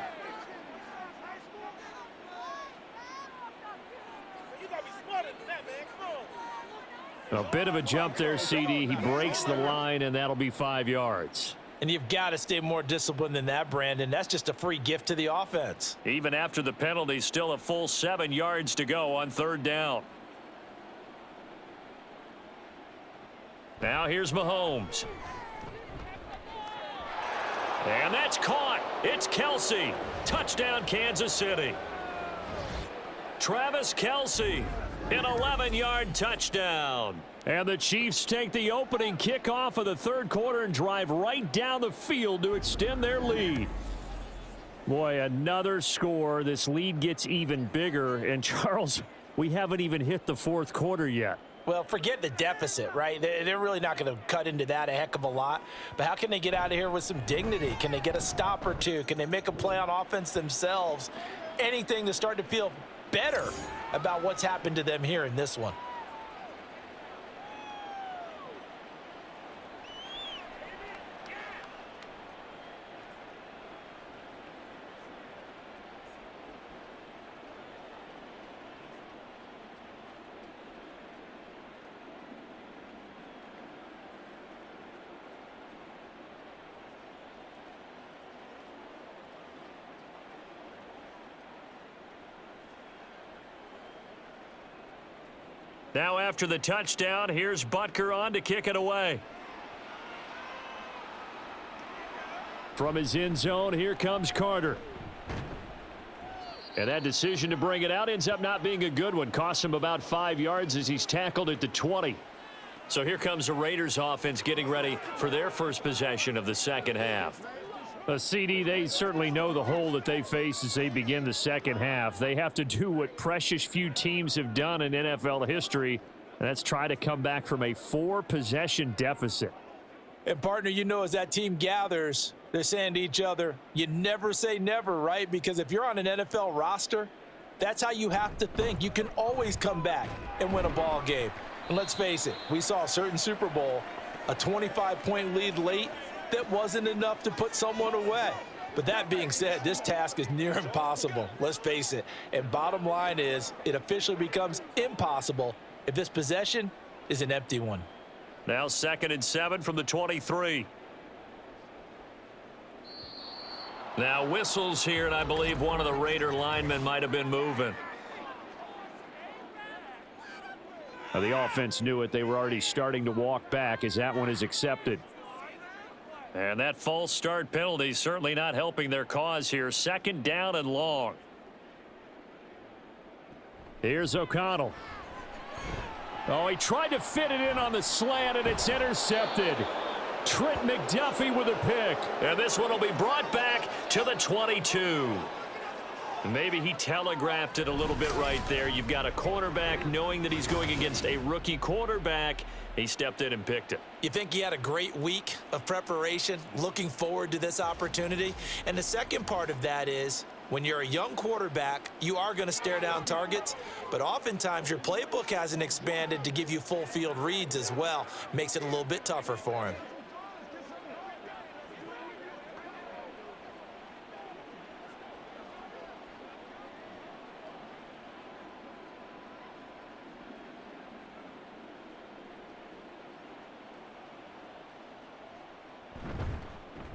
A bit of a jump there, CD. He breaks the line, and that'll be 5 yards. And you've got to stay more disciplined than that, Brandon. That's just a free gift to the offense. Even after the penalty, still a full 7 yards to go on 3rd down. Now here's Mahomes. And that's caught. It's Kelce. Touchdown, Kansas City. Travis Kelce. An 11-yard touchdown. And the Chiefs take the opening kickoff of the third quarter and drive right down the field to extend their lead. Boy, another score. This lead gets even bigger. And, Charles, we haven't even hit the fourth quarter yet. Well, forget the deficit, right? They're really not going to cut into that a heck of a lot. But how can they get out of here with some dignity? Can they get a stop or two? Can they make a play on offense themselves? Anything to start to feel better about what's happened to them here in this one. Now after the touchdown, here's Butker on to kick it away. From his end zone, here comes Carter. And that decision to bring it out ends up not being a good one. Costs him about 5 yards as he's tackled at the 20. So here comes the Raiders offense getting ready for their first possession of the second half. CD, they certainly know the hole that they face as they begin the second half. They have to do what precious few teams have done in NFL history, and that's try to come back from a 4-possession deficit. And, partner, you know, as that team gathers, they're saying to each other, you never say never, right? Because if you're on an NFL roster, that's how you have to think. You can always come back and win a ball game. And let's face it, we saw a certain Super Bowl, a 25-point lead late, that wasn't enough to put someone away. But that being said, this task is near impossible. Let's face it. And bottom line is, it officially becomes impossible if this possession is an empty one. Now 2nd and 7 from the 23. Now whistles here, and I believe one of the Raider linemen might have been moving. Now, the offense knew it. They were already starting to walk back as that one is accepted. And that false start penalty certainly not helping their cause here. Second down and long. Here's O'Connell. Oh, he tried to fit it in on the slant, and it's intercepted. Trent McDuffie with a pick. And this one will be brought back to the 22. Maybe he telegraphed it a little bit right there. You've got a quarterback knowing that he's going against a rookie quarterback. He stepped in and picked it. You think he had a great week of preparation, looking forward to this opportunity? And the second part of that is, when you're a young quarterback, you are going to stare down targets, but oftentimes your playbook hasn't expanded to give you full field reads as well. Makes it a little bit tougher for him.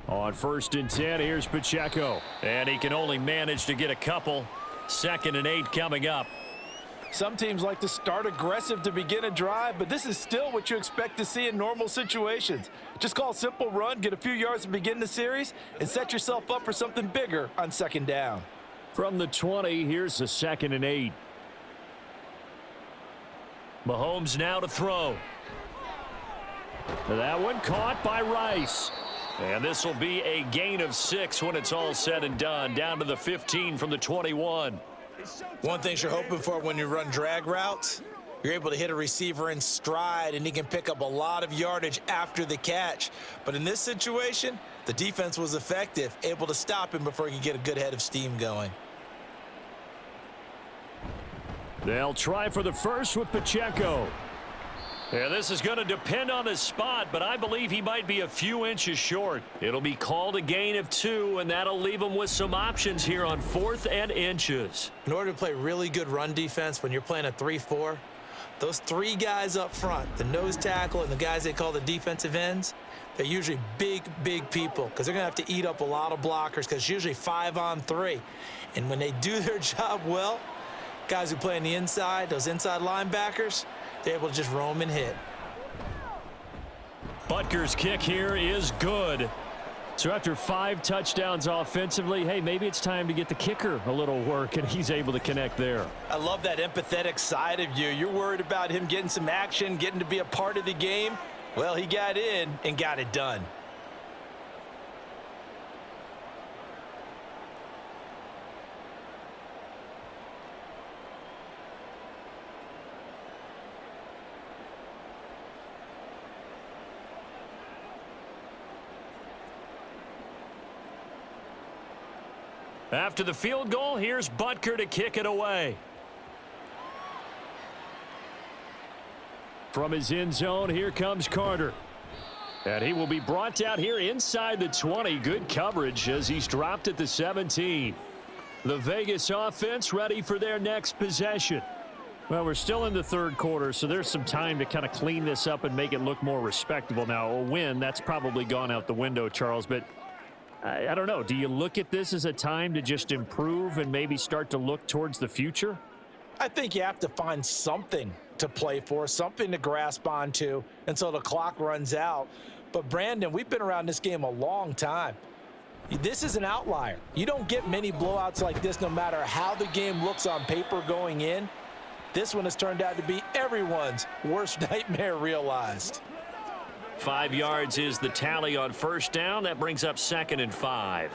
On 1st and 10, here's Pacheco. And he can only manage to get a couple. 2nd and 8 coming up. Some teams like to start aggressive to begin a drive, but this is still what you expect to see in normal situations. Just call a simple run, get a few yards to begin the series, and set yourself up for something bigger on 2nd down. From the 20, here's the 2nd and 8. Mahomes now to throw. That one caught by Rice. And this will be a gain of 6 when it's all said and done. Down to the 15 from the 21. One thing you're hoping for when you run drag routes, you're able to hit a receiver in stride, and he can pick up a lot of yardage after the catch. But in this situation, the defense was effective, able to stop him before he could get a good head of steam going. They'll try for the first with Pacheco. Yeah, this is going to depend on the spot, but I believe he might be a few inches short. It'll be called a gain of 2, and that'll leave him with some options here on 4th and inches. In order to play really good run defense when you're playing a 3-4, those 3 guys up front, the nose tackle and the guys they call the defensive ends, they're usually big, big people because they're going to have to eat up a lot of blockers because it's usually 5-on-3. And when they do their job well, guys who play on the inside, those inside linebackers, they're able to just roam and hit. Butker's kick here is good. So after 5 touchdowns offensively, hey, maybe it's time to get the kicker a little work, and he's able to connect there. I love that empathetic side of you. You're worried about him getting some action, getting to be a part of the game. Well, he got in and got it done. After the field goal, here's Butker to kick it away. From his end zone, here comes Carter. And he will be brought down here inside the 20. Good coverage as he's dropped at the 17. The Vegas offense ready for their next possession. Well, we're still in the 3rd quarter, so there's some time to kind of clean this up and make it look more respectable. Now, a win, that's probably gone out the window, Charles, but I don't know. Do you look at this as a time to just improve and maybe start to look towards the future? I think you have to find something to play for, something to grasp onto until the clock runs out. But, Brandon, we've been around this game a long time. This is an outlier. You don't get many blowouts like this no matter how the game looks on paper going in. This one has turned out to be everyone's worst nightmare realized. 5 yards is the tally on 1st down. That brings up 2nd and 5.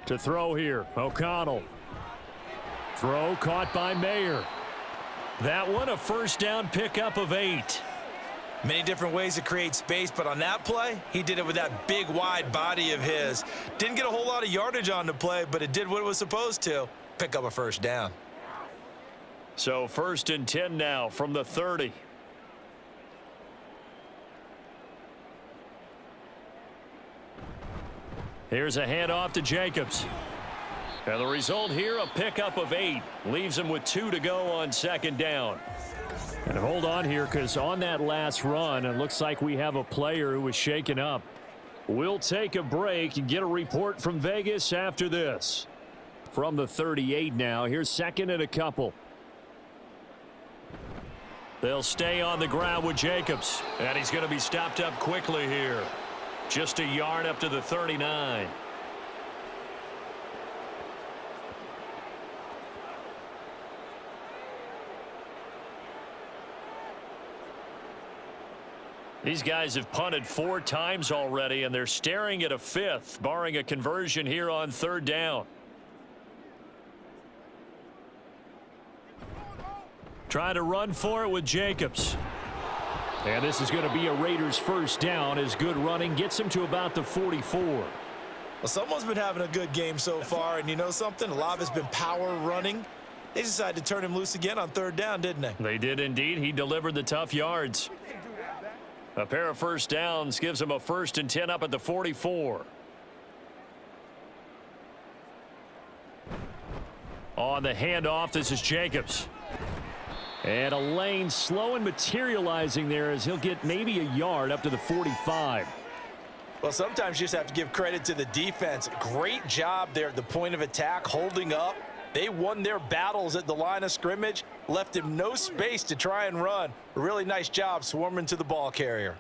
To throw here, O'Connell. Throw caught by Mayer. That one a 1st down pickup of 8. Many different ways to create space, but on that play, he did it with that big, wide body of his. Didn't get a whole lot of yardage on the play, but it did what it was supposed to. Pick up a 1st down. So 1st and 10 now from the 30. Here's a handoff to Jacobs. And the result here, a pickup of 8. Leaves him with 2 to go on 2nd down. And hold on here, because on that last run, it looks like we have a player who was shaken up. We'll take a break and get a report from Vegas after this. From the 38 now, here's second and a couple. They'll stay on the ground with Jacobs, and he's going to be stopped up quickly here. Just a yard up to the 39. These guys have punted 4 times already, and they're staring at a 5th, barring a conversion here on 3rd down. Trying to run for it with Jacobs. And this is going to be a Raiders first down as good running gets him to about the 44. Well, someone's been having a good game so far, and you know something? A lot of it's been power running. They decided to turn him loose again on 3rd down, didn't they? They did indeed. He delivered the tough yards. A pair of first downs gives him a 1st and 10 up at the 44. On the handoff, this is Jacobs. And a lane slow and materializing there as he'll get maybe a yard up to the 45. Well, sometimes you just have to give credit to the defense. Great job there at the point of attack, holding up. They won their battles at the line of scrimmage, left him no space to try and run. A really nice job swarming to the ball carrier.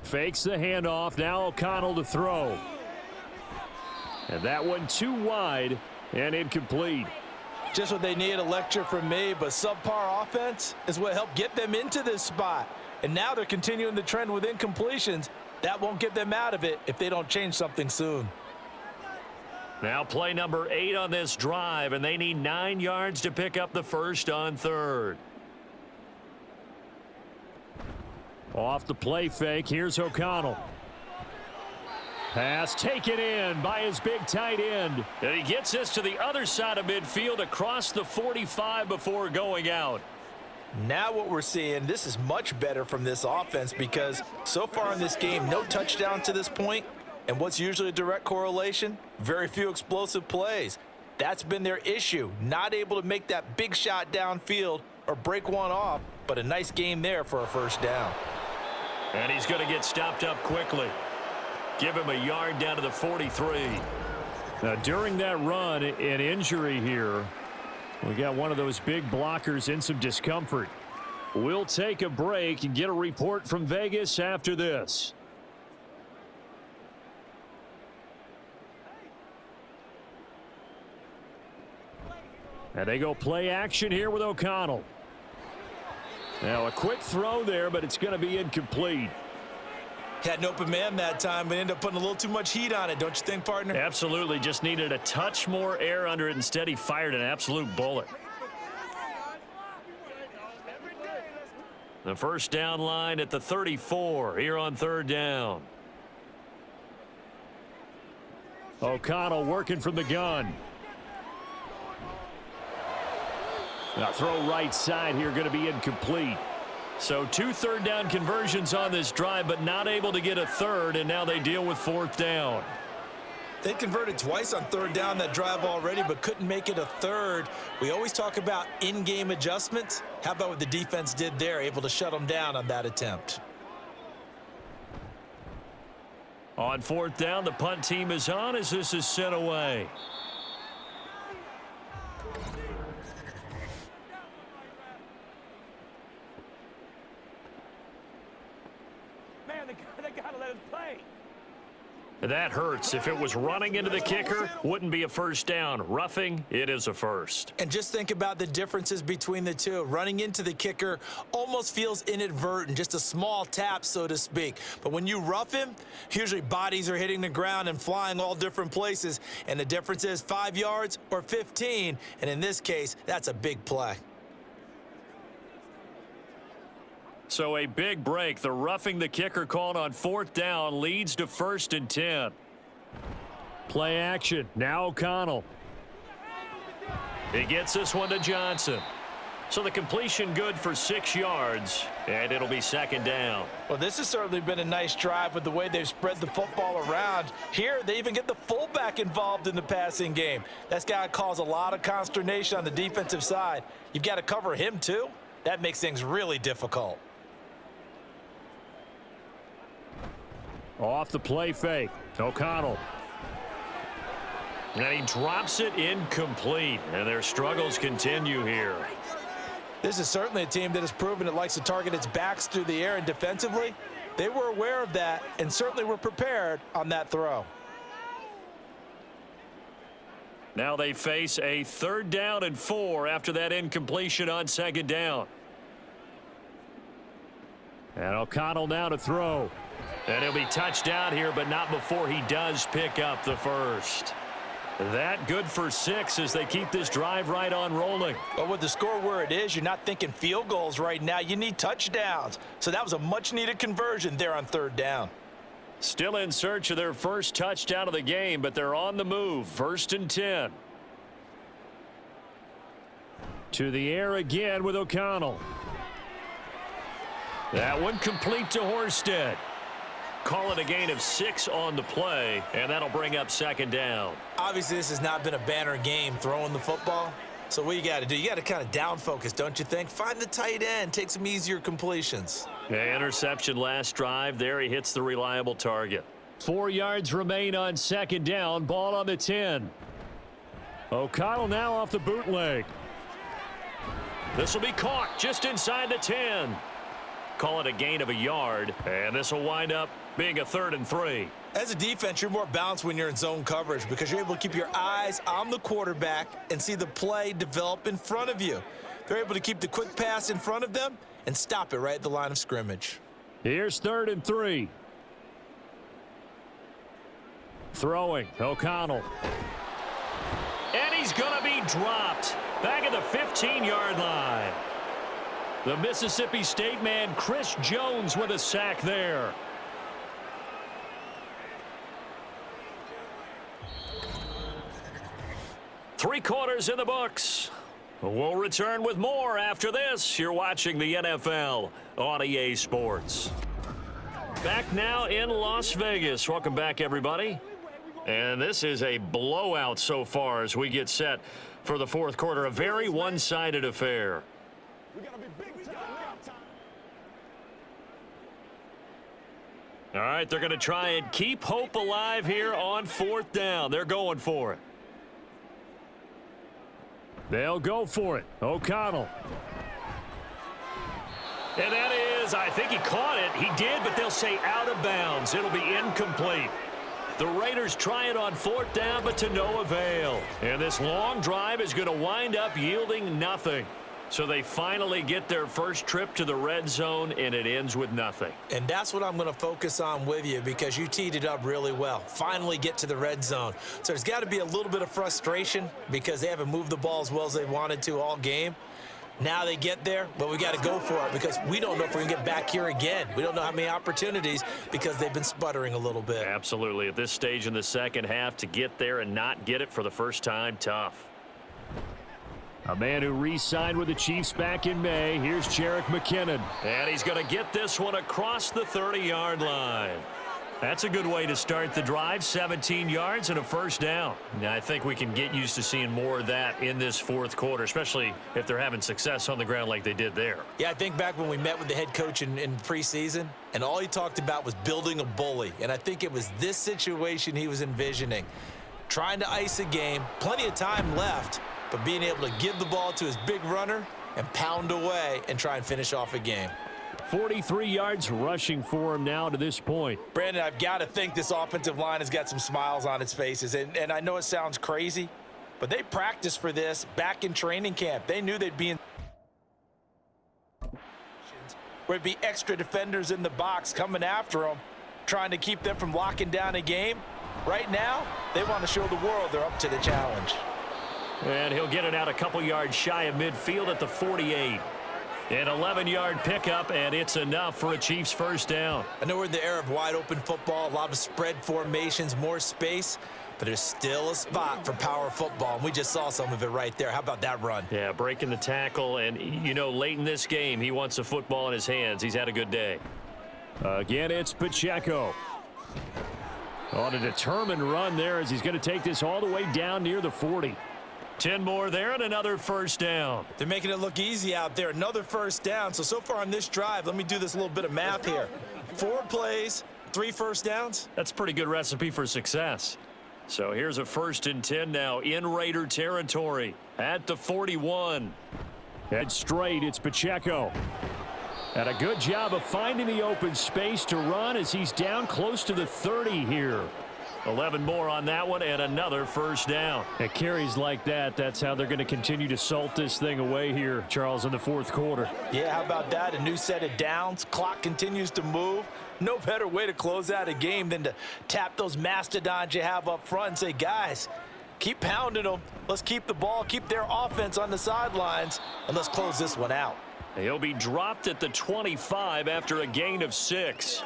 Fakes the handoff. Now O'Connell to throw. And that one too wide and incomplete. Just what they need, a lecture from me, but subpar offense is what helped get them into this spot. And now they're continuing the trend with incompletions. That won't get them out of it if they don't change something soon. Now play number 8 on this drive, and they need 9 yards to pick up the 1st on 3rd. Off the play fake, here's O'Connell. Pass taken in by his big tight end. And he gets this to the other side of midfield across the 45 before going out. Now what we're seeing, this is much better from this offense because so far in this game, no touchdown to this point. And what's usually a direct correlation? Very few explosive plays. That's been their issue. Not able to make that big shot downfield or break one off, but a nice game there for a 1st down. And he's going to get stopped up quickly. Give him a yard down to the 43. Now, during that run, an injury here. We got one of those big blockers in some discomfort. We'll take a break and get a report from Vegas after this. And they go play action here with O'Connell. Now a quick throw there, but it's going to be incomplete. Had an open man that time, but ended up putting a little too much heat on it, don't you think, partner? Absolutely. Just needed a touch more air under it. Instead, he fired an absolute bullet. The 1st down line at the 34 here on 3rd down. O'Connell working from the gun. Now throw right side here, going to be incomplete. So 2 3rd down conversions on this drive, but not able to get a 3rd, and now they deal with 4th down. They converted twice on 3rd down that drive already, but couldn't make it a 3rd. We always talk about in-game adjustments. How about what the defense did there, able to shut them down on that attempt? On 4th down, the punt team is on as this is sent away. They gotta let us play. That hurts. If it was running into the kicker, wouldn't be a 1st down. Roughing, it is a 1st. And just think about the differences between the two. Running into the kicker almost feels inadvertent, just a small tap, so to speak. But when you rough him, usually bodies are hitting the ground and flying all different places. And the difference is 5 yards or 15. And in this case, that's a big play. So a big break. The roughing the kicker called on 4th down leads to 1st and 10. Play action. Now O'Connell. He gets this one to Johnson. So the completion good for 6 yards, and it'll be second down. Well, this has certainly been a nice drive with the way they've spread the football around. Here, they even get the fullback involved in the passing game. That's got to cause a lot of consternation on the defensive side. You've got to cover him, too. That makes things really difficult. Off the play fake, O'Connell. And he drops it incomplete, and their struggles continue here. This is certainly a team that has proven it likes to target its backs through the air, and defensively, they were aware of that and certainly were prepared on that throw. Now they face a 3rd down and 4 after that incompletion on 2nd down. And O'Connell now to throw. And he'll be touched down here, but not before he does pick up the first. That good for 6 as they keep this drive right on rolling. But with the score where it is, you're not thinking field goals right now. You need touchdowns. So that was a much-needed conversion there on 3rd down. Still in search of their first touchdown of the game, but they're on the move. 1st and 10. To the air again with O'Connell. That one complete to Horsted. Call it a gain of 6 on the play, and that'll bring up 2nd down. Obviously, this has not been a banner game throwing the football. So what you got to do, you got to kind of down focus, don't you think? Find the tight end, take some easier completions. Yeah, interception last drive. There he hits the reliable target. 4 yards remain on 2nd down. Ball on the 10. O'Connell now off the bootleg. This will be caught just inside the 10. Call it a gain of a yard, and this will wind up being a 3rd and 3. As a defense, you're more balanced when you're in zone coverage because you're able to keep your eyes on the quarterback and see the play develop in front of you. They're able to keep the quick pass in front of them and stop it right at the line of scrimmage. Here's 3rd and 3. Throwing, O'Connell. And he's going to be dropped back at the 15-yard line. The Mississippi State man, Chris Jones, with a sack there. Three quarters in the books. We'll return with more after this. You're watching the NFL on EA Sports. Back now in Las Vegas. Welcome back, everybody. And this is a blowout so far as we get set for the 4th quarter. A very one-sided affair. All right, they're going to try and keep hope alive here on 4th down. They're going for it. They'll go for it. O'Connell. And that is, I think he caught it. He did, but they'll say out of bounds. It'll be incomplete. The Raiders try it on 4th down, but to no avail. And this long drive is going to wind up yielding nothing. So they finally get their first trip to the red zone, and it ends with nothing. And that's what I'm going to focus on with you because you teed it up really well. Finally get to the red zone. So there's got to be a little bit of frustration because they haven't moved the ball as well as they wanted to all game. Now they get there, but we got to go for it because we don't know if we're going to get back here again. We don't know how many opportunities because they've been sputtering a little bit. Absolutely. At this stage in the second half, to get there and not get it for the first time, tough. A man who re-signed with the Chiefs back in May. Here's Jerick McKinnon. And he's going to get this one across the 30-yard line. That's a good way to start the drive. 17 yards and a first down. Now, I think we can get used to seeing more of that in this 4th quarter, especially if they're having success on the ground like they did there. Yeah, I think back when we met with the head coach in preseason, and all he talked about was building a bully. And I think it was this situation he was envisioning. Trying to ice a game, plenty of time left, but being able to give the ball to his big runner and pound away and try and finish off a game. 43 yards rushing for him now to this point. Brandon, I've got to think this offensive line has got some smiles on its faces. And I know it sounds crazy, but they practiced for this back in training camp. They knew they'd be in where it'd be extra defenders in the box coming after them, trying to keep them from locking down a game. Right now, they want to show the world they're up to the challenge. And he'll get it out a couple yards shy of midfield at the 48. An 11-yard pickup, and it's enough for a Chiefs first down. I know we're in the era of wide open football, a lot of spread formations, more space, but but there's still a spot for power football, and we just saw some of it right there. How about that run? Yeah, breaking the tackle, and, you know, late in this game, he wants the football in his hands. He's had a good day. Again, it's Pacheco. On a determined run there as he's going to take this all the way down near the 40. 10 more there and another first down. They're making it look easy out there. Another first down. So far on this drive, let me do this little bit of math here. 4 plays, 3 first downs. That's a pretty good recipe for success. So here's a 1st and 10 now in Raider territory at the 41. Head straight, it's Pacheco. And a good job of finding the open space to run as he's down close to the 30 here. 11 more on that one and another first down. At carries like that, that's how they're going to continue to salt this thing away here, Charles, in the 4th quarter. Yeah, how about that? A new set of downs. Clock continues to move. No better way to close out a game than to tap those mastodons you have up front and say, guys, keep pounding them. Let's keep the ball, keep their offense on the sidelines, and let's close this one out. He'll be dropped at the 25 after a gain of 6.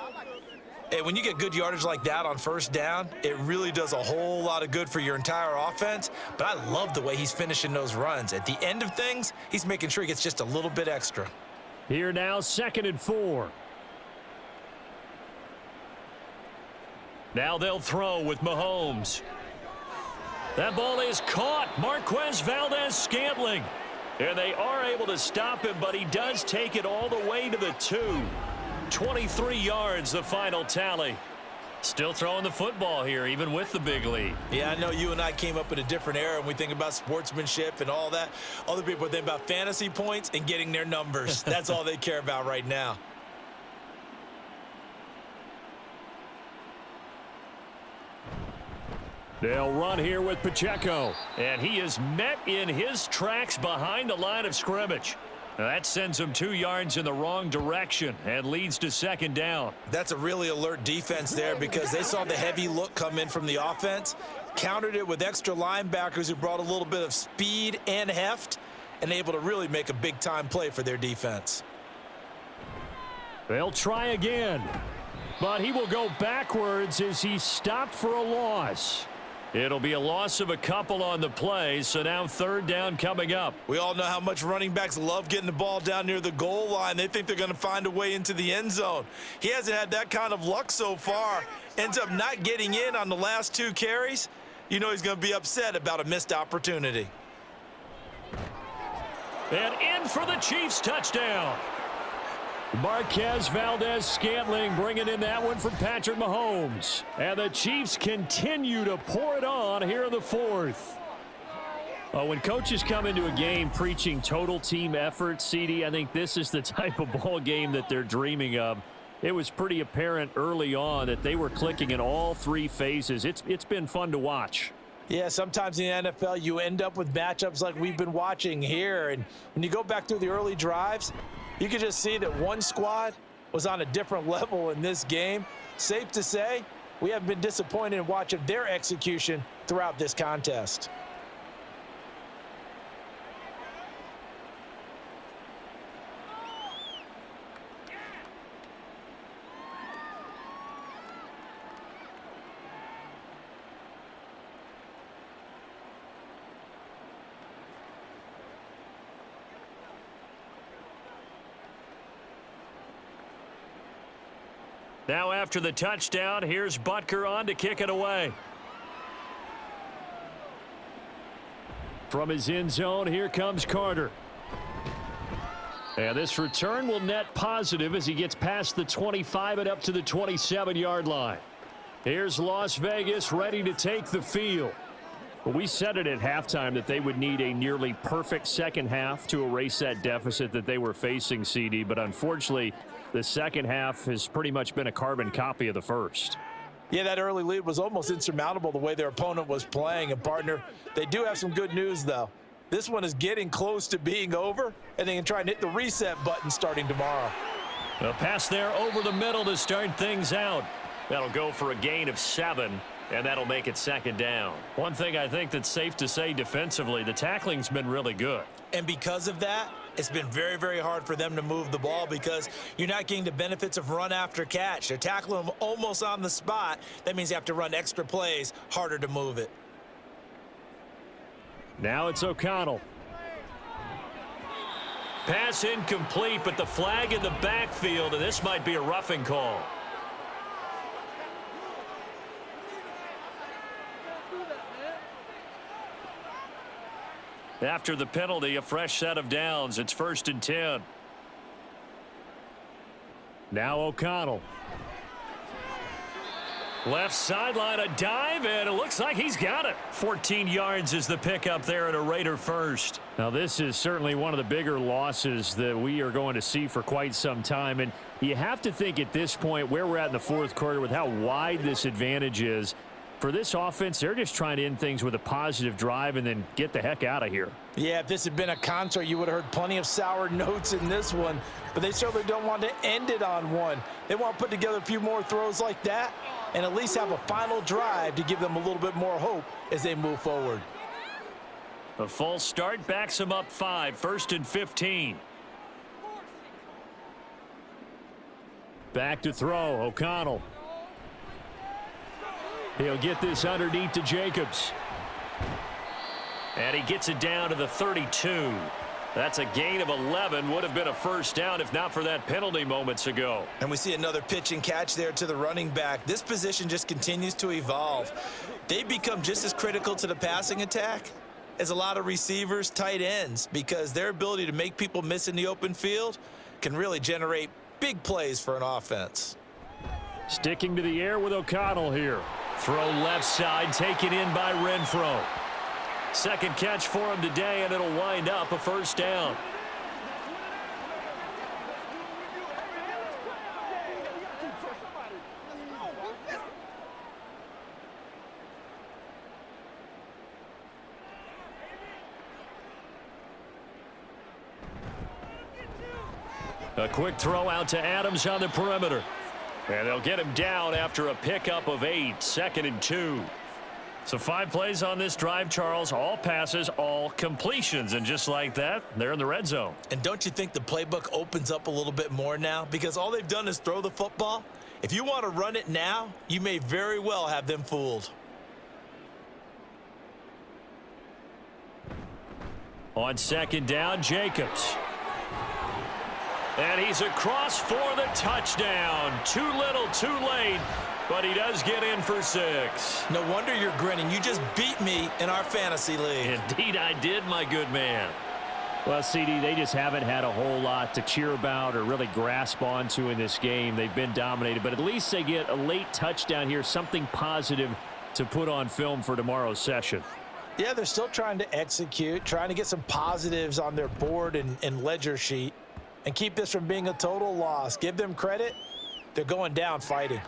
Hey, when you get good yardage like that on first down, it really does a whole lot of good for your entire offense. But I love the way he's finishing those runs. At the end of things, he's making sure he gets just a little bit extra. Here now, 2nd and 4. Now they'll throw with Mahomes. That ball is caught. Marquez Valdez-Scantling. And they are able to stop him, but he does take it all the way to the 2. 23 yards, the final tally. Still throwing the football here, even with the big lead. Yeah, I know you and I came up in a different era, and we think about sportsmanship and all that. Other people think about fantasy points and getting their numbers. That's all they care about right now. They'll run here with Pacheco, and he is met in his tracks behind the line of scrimmage. Now that sends him 2 yards in the wrong direction and leads to 2nd down. That's a really alert defense there because they saw the heavy look come in from the offense, countered it with extra linebackers who brought a little bit of speed and heft, and able to really make a big-time play for their defense. They'll try again, but he will go backwards as he's stopped for a loss. It'll be a loss of a couple on the play, so now 3rd down coming up. We all know how much running backs love getting the ball down near the goal line. They think they're going to find a way into the end zone. He hasn't had that kind of luck so far. Ends up not getting in on the last 2 carries. You know he's going to be upset about a missed opportunity. And in for the Chiefs touchdown. Marquez Valdez-Scantling bringing in that one from Patrick Mahomes. And the Chiefs continue to pour it on here in the 4th. When coaches come into a game preaching total team effort, CD, I think this is the type of ball game that they're dreaming of. It was pretty apparent early on that they were clicking in all 3 phases. It's been fun to watch. Yeah, sometimes in the NFL you end up with matchups like we've been watching here. And when you go back through the early drives, you can just see that one squad was on a different level in this game. Safe to say, we have been disappointed in watching their execution throughout this contest. Now after the touchdown, here's Butker on to kick it away. From his end zone, here comes Carter. And this return will net positive as he gets past the 25 and up to the 27-yard line. Here's Las Vegas ready to take the field. Well, we said it at halftime that they would need a nearly perfect second half to erase that deficit that they were facing, CD, but unfortunately, the second half has pretty much been a carbon copy of the first. Yeah, that early lead was almost insurmountable the way their opponent was playing. And, partner, they do have some good news, though. This one is getting close to being over, and they can try and hit the reset button starting tomorrow. A pass there over the middle to start things out. That'll go for a gain of 7, and that'll make it 2nd down. One thing I think that's safe to say defensively, the tackling's been really good. And because of that, it's been very, very hard for them to move the ball because you're not getting the benefits of run after catch. They're tackling them almost on the spot. That means you have to run extra plays, harder to move it. Now it's O'Connell. Pass incomplete, but the flag in the backfield, and this might be a roughing call. After the penalty, a fresh set of downs. It's 1st and 10. Now O'Connell. Left sideline, a dive, and it looks like he's got it. 14 yards is the pickup there, and a Raider first. Now, this is certainly one of the bigger losses that we are going to see for quite some time. And you have to think at this point where we're at in the fourth quarter with how wide this advantage is. For this offense, they're just trying to end things with a positive drive and then get the heck out of here. Yeah, if this had been a concert, you would have heard plenty of sour notes in this one. But they certainly don't want to end it on one. They want to put together a few more throws like that and at least have a final drive to give them a little bit more hope as they move forward. A false start backs them up 5, 1st and 15. Back to throw, O'Connell. He'll get this underneath to Jacobs. And he gets it down to the 32. That's a gain of 11. Would have been a first down if not for that penalty moments ago. And we see another pitch and catch there to the running back. This position just continues to evolve. They become just as critical to the passing attack as a lot of receivers, tight ends, because their ability to make people miss in the open field can really generate big plays for an offense. Sticking to the air with O'Connell here. Throw left side, taken in by Renfro. Second catch for him today, and it'll wind up a first down. A quick throw out to Adams on the perimeter. And they'll get him down after a pickup of 8, 2nd and 2. So 5 plays on this drive, Charles. All passes, all completions. And just like that, they're in the red zone. And don't you think the playbook opens up a little bit more now? Because all they've done is throw the football. If you want to run it now, you may very well have them fooled. On 2nd down, Jacobs. And he's across for the touchdown. Too little, too late, but he does get in for 6. No wonder you're grinning. You just beat me in our fantasy league. Indeed I did, my good man. Well, CD, they just haven't had a whole lot to cheer about or really grasp onto in this game. They've been dominated, but at least they get a late touchdown here, something positive to put on film for tomorrow's session. Yeah, they're still trying to execute, trying to get some positives on their board and ledger sheet and keep this from being a total loss. Give them credit. They're going down fighting.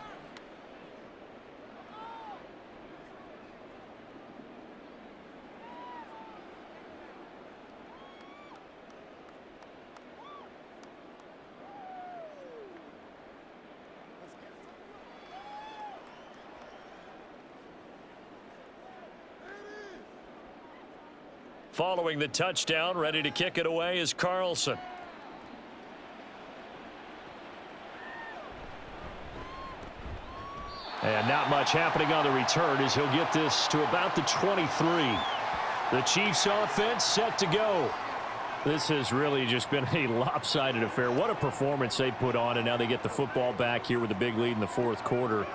Following the touchdown, ready to kick it away is Carlson. And not much happening on the return as he'll get this to about the 23. The Chiefs offense set to go. This has really just been a lopsided affair. What a performance they put on, and now they get the football back here with a big lead in the fourth quarter.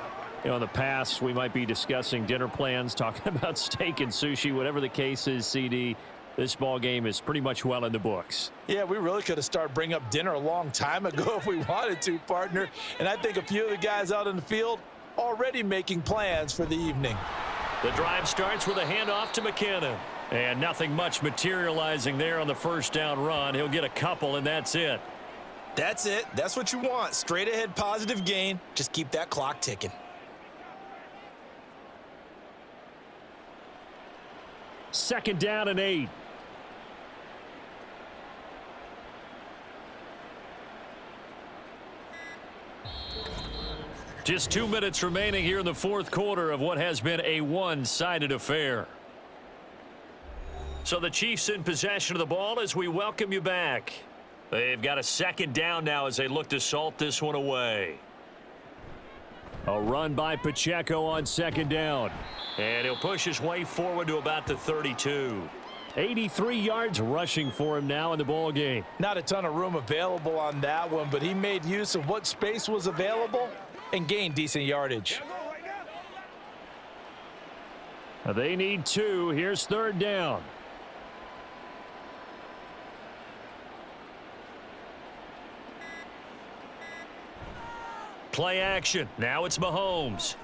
You know, in the past, we might be discussing dinner plans, talking about steak and sushi, whatever the case is, CD. This ball game is pretty much well in the books. Yeah, we really could have started bringing up dinner a long time ago if we wanted to, partner. And I think a few of the guys out in the field already making plans for the evening. The drive starts with a handoff to McKinnon. And nothing much materializing there on the first down run. He'll get a couple, and that's it. That's it. That's what you want. Straight ahead positive gain. Just keep that clock ticking. Second down and 8. Just 2 minutes remaining here in the fourth quarter of what has been a one-sided affair. So the Chiefs in possession of the ball as we welcome you back. They've got a second down now as they look to salt this one away. A run by Pacheco on second down. And he'll push his way forward to about the 32. 83 yards rushing for him now in the ball game. Not a ton of room available on that one, but he made use of what space was available and gained decent yardage. They need 2. Here's third down. Play action. Now it's Mahomes.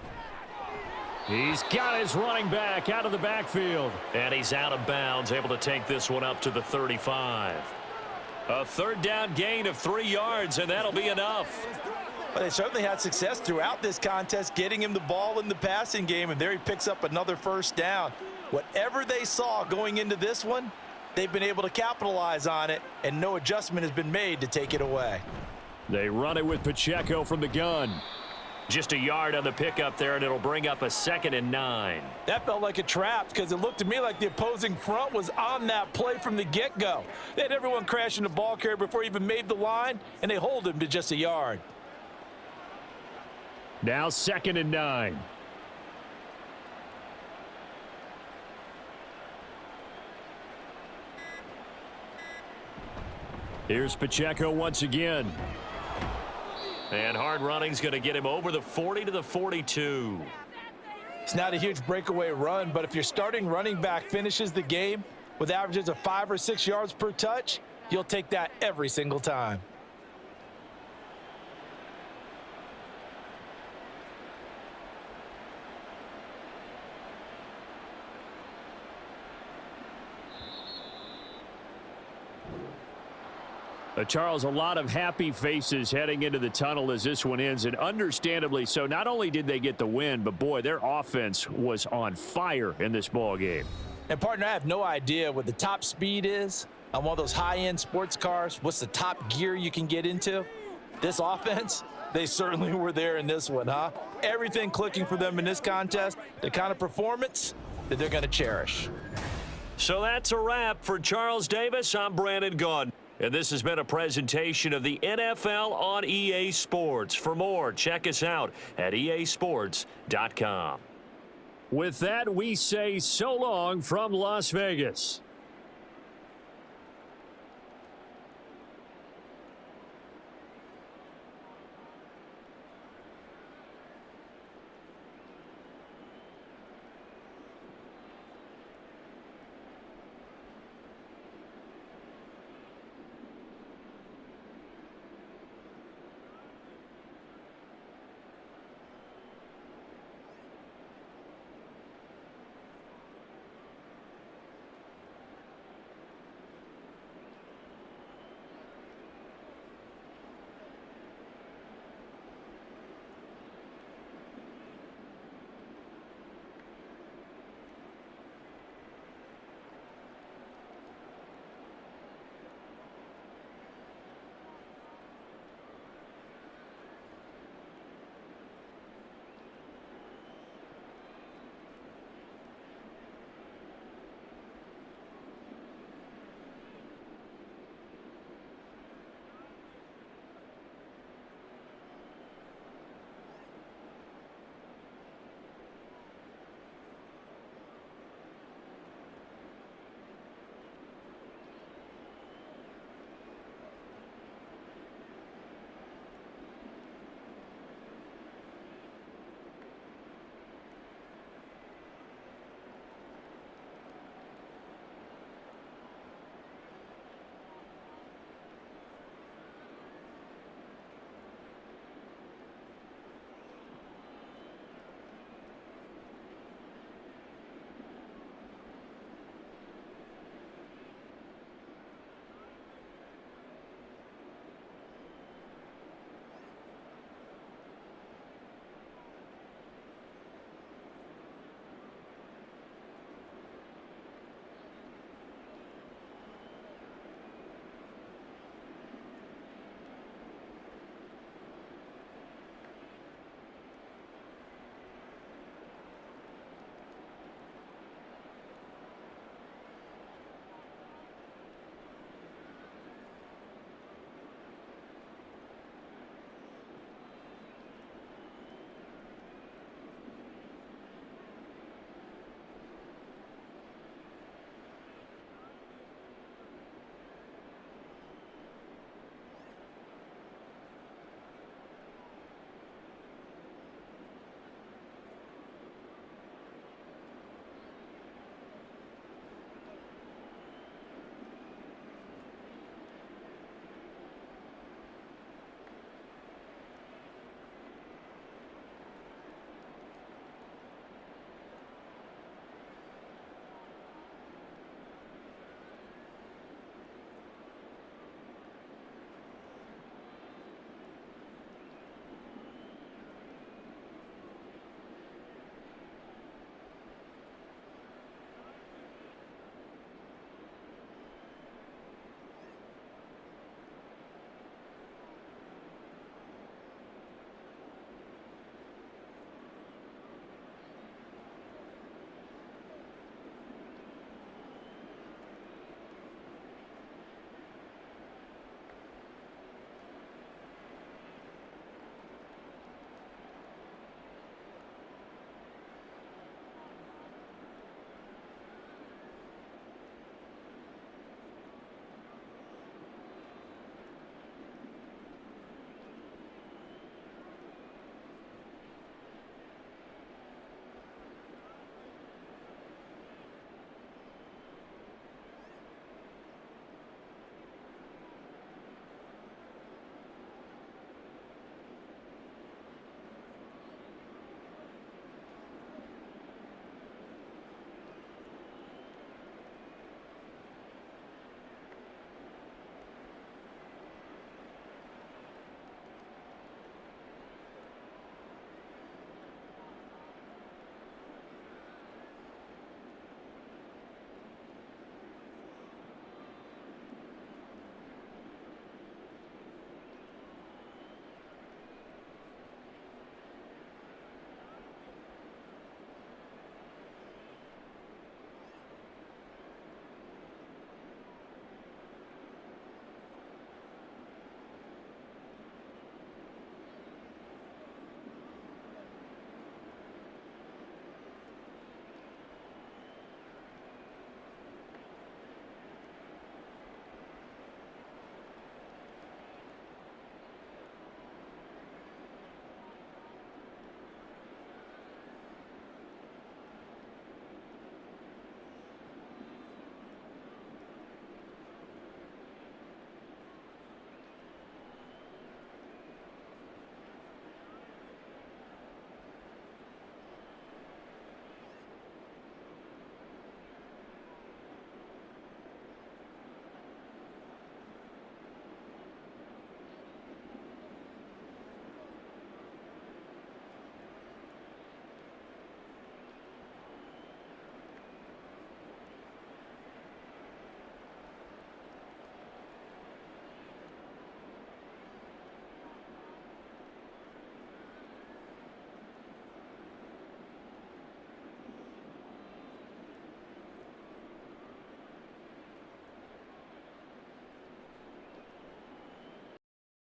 He's got his running back out of the backfield. And he's out of bounds, able to take this one up to the 35. A third down gain of 3 yards, and that'll be enough. But they certainly had success throughout this contest, getting him the ball in the passing game, and there he picks up another first down. Whatever they saw going into this one, they've been able to capitalize on it, and no adjustment has been made to take it away. They run it with Pacheco from the gun. Just a yard on the pickup there, and it'll bring up a 2nd and 9. That felt like a trap because it looked to me like the opposing front was on that play from the get-go. They had everyone crashing the ball carrier before he even made the line, and they hold him to just a yard. Now 2nd and 9. Here's Pacheco once again. And hard running's going to get him over the 40 to the 42. It's not a huge breakaway run, but if your starting running back finishes the game with averages of 5 or 6 yards per touch, you'll take that every single time. Charles, a lot of happy faces heading into the tunnel as this one ends, and understandably so. Not only did they get the win, but boy, their offense was on fire in this ball game. And partner, I have no idea what the top speed is on one of those high-end sports cars. What's the top gear you can get into? This offense, they certainly were there in this one, huh? Everything clicking for them in this contest, the kind of performance that they're going to cherish. So that's a wrap for Charles Davis. I'm Brandon Gaudin. And this has been a presentation of the NFL on EA Sports. For more, check us out at easports.com. With that, we say so long from Las Vegas.